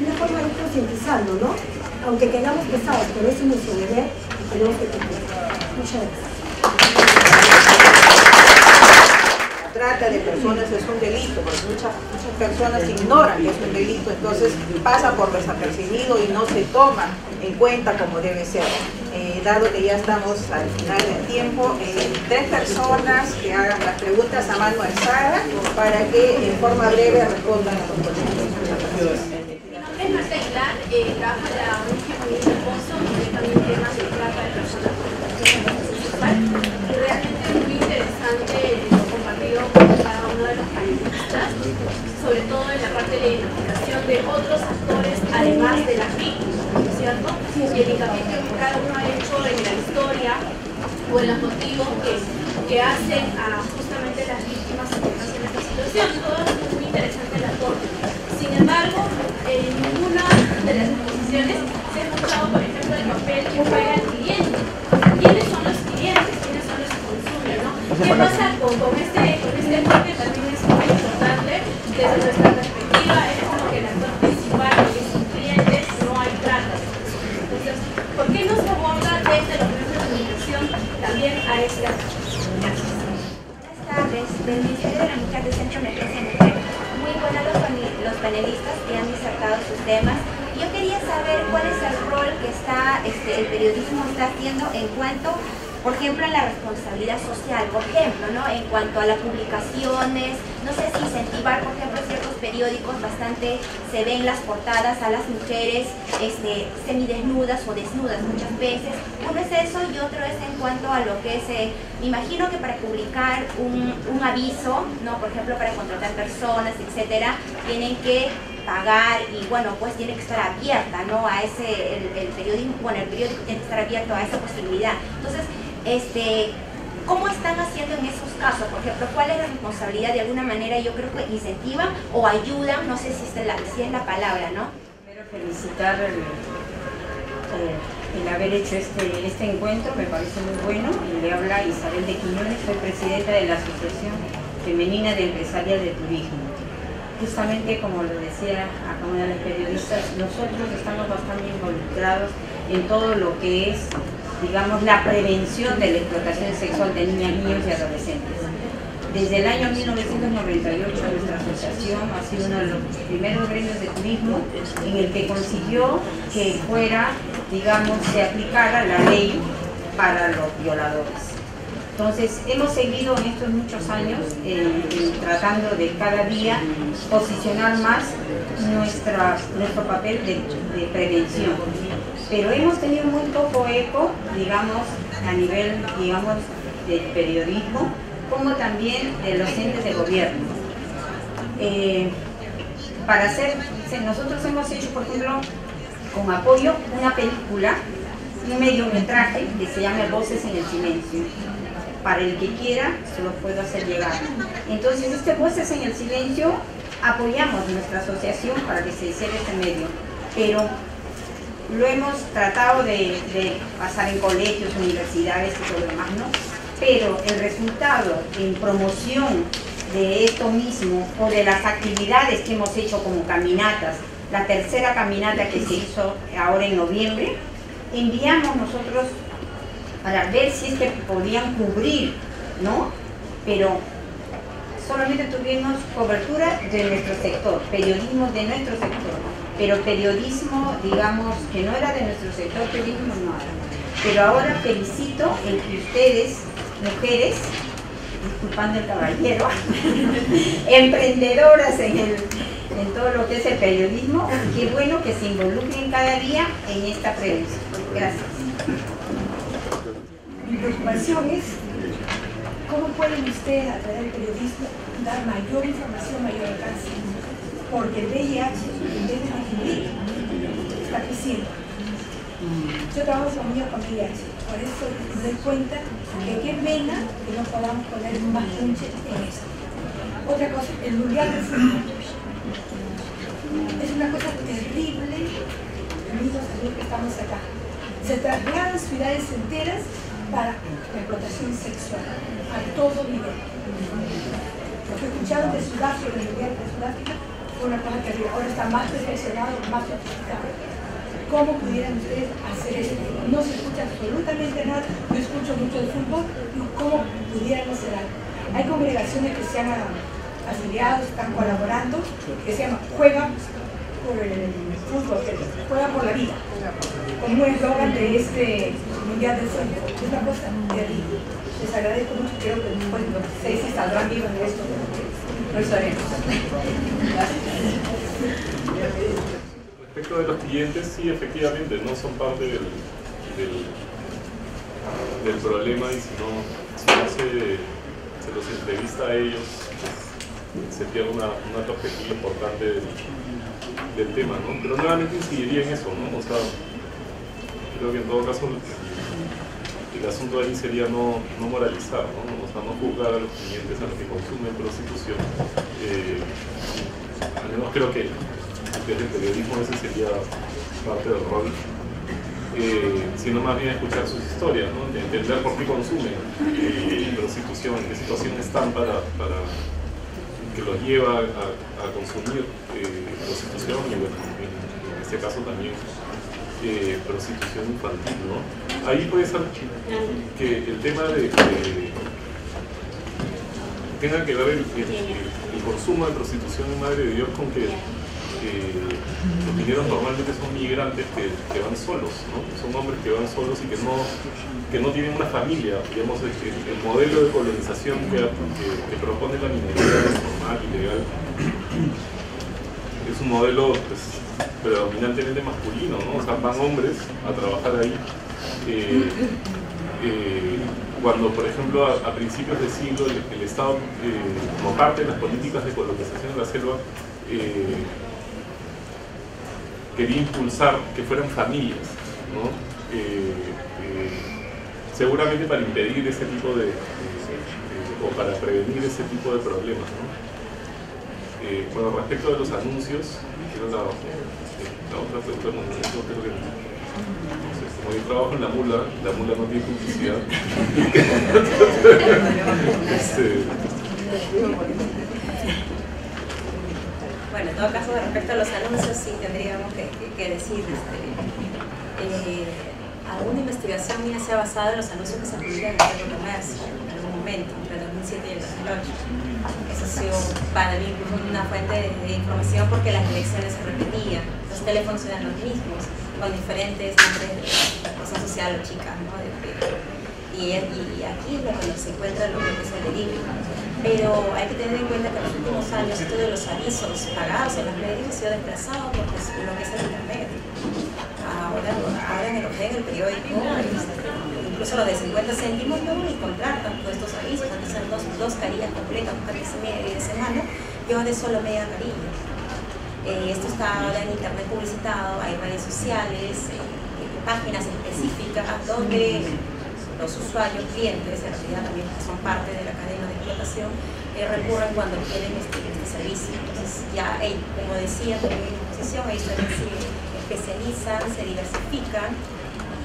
una forma de ir concientizando, ¿no? Aunque quedamos pesados, pero eso es nuestro deber y tenemos que cumplir. Muchas gracias. Trata de personas es un delito, porque muchas personas ignoran que es un delito, entonces pasa por desapercibido y no se toma en cuenta como debe ser. Dado que ya estamos al final del tiempo, 3 personas que hagan las preguntas a mano alzada para que en forma breve respondan a los colegios. Mi nombre es Marta Aguilar, trabajo en la Universidad de Pozo, y también temas de trata de personas con sexual. Y realmente es muy interesante lo compartido con cada uno de los panelistas, sobre todo en la parte de la identificación de otros actores, además de las víctimas, ¿no es cierto? Y el hincapié que cada uno ha hecho en la historia o en los motivos que hacen a justamente las víctimas que están en esta situación. Todo es muy interesante el aporte. Sin embargo, en ninguna de las exposiciones se ha escuchado, por ejemplo, el papel que juega el cliente. ¿Quiénes son los clientes? ¿Quiénes son los que consumen? ¿No? ¿Qué pasa con este enfoque? También es muy importante desde nuestra perspectiva. Es como que el actor principal, que es un cliente, no hay trata. Entonces, ¿por qué no se aborda desde los medios de comunicación también a este actor? Gracias. Buenas tardes, del Ministerio de la Mujer del Centro de Emergencia Mujer. Muy buenos los panelistas que han disertado sus temas. Yo quería saber cuál es el rol que el periodismo está haciendo en cuanto, por ejemplo, a la responsabilidad social, por ejemplo, ¿no? En cuanto a las publicaciones, no sé si incentivar, por ejemplo, ciertos periódicos bastante se ven las portadas a las mujeres semidesnudas o desnudas muchas veces. Uno es eso y otro es en cuanto a lo que es, me imagino que para publicar un aviso, ¿no? Por ejemplo, para contratar personas, etcétera, tienen que pagar y bueno, pues tiene que estar abierta, ¿no? A el periodismo, bueno, el periódico tiene que estar abierto a esa posibilidad. Entonces, ¿cómo están haciendo en esos casos? Por ejemplo, ¿cuál es la responsabilidad? De alguna manera yo creo que incentivan o ayudan, no sé si es la palabra, ¿no? Primero felicitar el haber hecho este encuentro, me parece muy bueno, y le habla Isabel de Quiñones, soy presidenta de la Asociación Femenina de Empresarias de Turismo. Justamente como lo decía acá una de las periodistas, nosotros estamos bastante involucrados en todo lo que es, digamos, la prevención de la explotación sexual de niñas, niños y adolescentes. Desde el año 1998 nuestra asociación ha sido uno de los primeros gremios de turismo en el que consiguió que fuera, digamos, se aplicara la ley para los violadores. Entonces, hemos seguido en estos muchos años tratando de cada día posicionar más nuestro papel de prevención. Pero hemos tenido muy poco eco, digamos, a nivel, digamos, del periodismo, como también de los entes de gobierno. Nosotros hemos hecho, por ejemplo, con apoyo, una película, un mediometraje que se llama Voces en el Silencio. para el que quiera, se los puedo hacer llegar. Entonces, Voces en el Silencio apoyamos nuestra asociación para que se hiciera este medio, pero lo hemos tratado de pasar en colegios, universidades y todo lo demás, ¿no? Pero el resultado en promoción de esto mismo o de las actividades que hemos hecho como caminatas, la tercera caminata que se hizo ahora en noviembre, enviamos nosotros para ver si es que podían cubrir, ¿no? Pero solamente tuvimos cobertura de nuestro sector, periodismo de nuestro sector, pero periodismo, digamos, que no era de nuestro sector, periodismo no era. Pero ahora felicito el que ustedes, mujeres, disculpando el caballero, emprendedoras en todo lo que es el periodismo, qué bueno que se involucren cada día en esta prevención. Gracias. Mi preocupación es cómo pueden ustedes, a través del periodismo, dar mayor información, mayor alcance, porque el VIH, en vez de disminuir, está creciendo. Yo trabajo con niños con VIH, por eso me doy cuenta que qué pena que no podamos poner más punche en esto. Otra cosa, el mundial del fútbol. Es una cosa terrible, amigos que estamos acá. Se trasladan ciudades enteras para la explotación sexual, a todo nivel. Lo que escucharon de Sudáfrica, del mundial de Sudáfrica, fue una cosa terrible. Ahora está más perfeccionado, más sofisticado. ¿Cómo pudieran ustedes hacer eso? No se escucha absolutamente nada. Yo escucho mucho de fútbol. ¿Cómo pudieran hacer algo? Hay congregaciones que se han afiliado, están colaborando, que se llama Juega por el fútbol, Juega por la vida, como un eslogan de este mundial del fútbol. Es una cosa terrible. Les agradezco mucho, creo que después los 6 saldrán vivos de esto, no lo sabemos. Gracias. Respecto de los clientes, sí, efectivamente, no son parte del problema, y si no se los entrevista a ellos, pues, se pierde una perspectiva importante del tema, ¿no? Pero nuevamente incidiría en eso, ¿no? O sea, creo que en todo caso el asunto ahí sería no moralizar, ¿no? O sea, no juzgar a los clientes, a los que consumen prostitución. Al menos creo que desde el periodismo ese sería parte del rol, sino más bien escuchar sus historias, ¿no? Entender por qué consumen prostitución, en qué situación están para que los lleva a consumir prostitución, y bueno, en este caso también prostitución infantil, ¿no? Ahí puede ser que el tema de tenga que ver el consumo de prostitución en Madre de Dios con que los mineros normalmente son migrantes que van solos, ¿no? Son hombres que van solos y que no tienen una familia. Digamos, el modelo de colonización que propone la minería normal y legal es un modelo, pues, predominantemente masculino, ¿no? O sea, van hombres a trabajar ahí. Cuando, por ejemplo, a principios del siglo el Estado, como parte de las políticas de colonización de la selva, quería impulsar que fueran familias, ¿no? Seguramente para impedir ese tipo o para prevenir ese tipo de problemas, ¿no? Bueno, respecto de los anuncios, quiero la otra pregunta, no creo que no sé, como yo trabajo en la mula no tiene publicidad. Bueno, en todo caso, respecto a los anuncios, sí tendríamos que decir, alguna investigación mía se ha basado en los anuncios que se publican en el Centro de Comercio en algún momento, entre el 2007 y el 2008. Eso ha sido para mí una fuente de información, porque las direcciones se repetían, los teléfonos eran los mismos, con diferentes nombres de la razón social o chicas, ¿no? Y aquí es donde se encuentra lo que es el delito. Pero hay que tener en cuenta que en los últimos años esto de los avisos pagados en los medios ha sido desplazado por lo que es el internet. Ahora en el periódico, incluso los de 50 céntimos, no voy a encontrar tanto estos avisos, antes eran dos carillas completas, un carilla y media de semana, y ahora es solo media carilla. Esto está ahora en internet publicitado, hay redes sociales, páginas específicas donde los usuarios, clientes, en realidad también son parte de la cadena de explotación, recurren cuando quieren este servicio. Entonces ya, como decía también en mi exposición, ellos también se especializan, se diversifican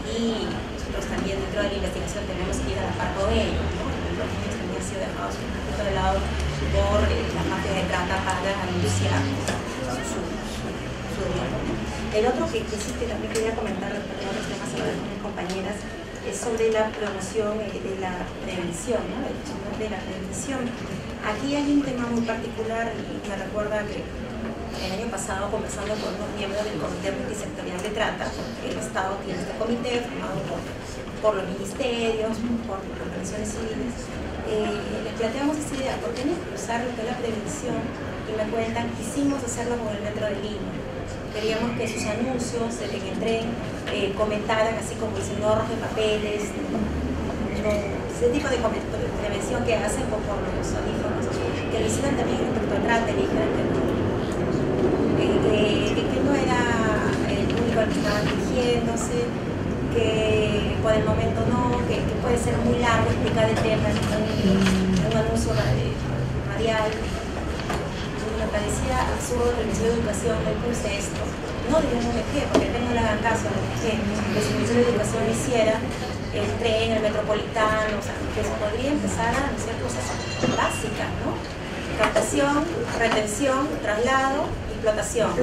y nosotros también dentro de la investigación tenemos que ir a la par de ellos, ¿no? Los niños también han sido dejados un poquito de lado por las mafias de trata para anunciar su delito. El otro que sí que también quería comentar, perdón, los temas sobre mis compañeras, es sobre la promoción de la prevención, ¿no? De la prevención. Aquí hay un tema muy particular y me recuerda que el año pasado, conversando con unos miembros del Comité Multisectorial de Trata, porque el Estado tiene este comité formado por los ministerios, por organizaciones civiles, les planteamos esta idea: ¿por qué no usar lo que es la prevención? Y me cuentan, quisimos hacerlo con el Metro de Lima. Queríamos que sus anuncios en el tren comentaran, así como dicen, no arroje papeles, ese tipo de prevención que hacen por los audífonos, que lo hicieran también respecto a trata, y dijeran que no era el único al que estaban dirigiéndose, que por el momento no, que puede ser muy largo explicar el tema en un anuncio radial. Me parecía absurdo que el Ministerio de Educación no impulse esto. No digo un ONG, porque no le hagan caso a la ONG, que si el Ministerio de Educación lo hiciera, el tren, el metropolitano, o sea, que se podría empezar a anunciar cosas básicas, ¿no? Captación, retención, traslado, explotación.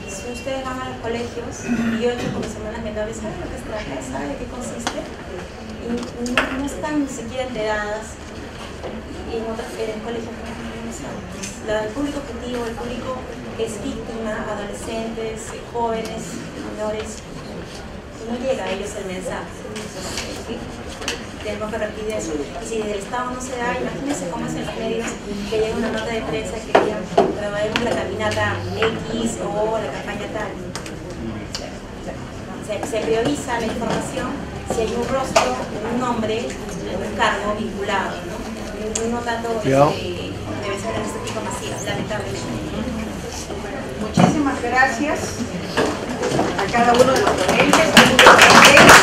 Si ustedes van a los colegios, y yo he hecho con mis hermanas menores, ¿saben lo que es trata? ¿Saben de qué consiste? Y no están ni siquiera enteradas, y en otros colegios no saben. El público objetivo, el público es víctima, adolescentes, jóvenes, menores, no llega a ellos el mensaje. Entonces, tenemos que repetir eso. Y si desde el Estado no se da, imagínense cómo es en los medios que llega una nota de prensa que diga promovemos la caminata X o la campaña tal. Se prioriza la información si hay un rostro, un nombre, un cargo vinculado, no tanto debe ser en este tipo masivo, lamentablemente. Muchísimas gracias a cada uno de los ponentes.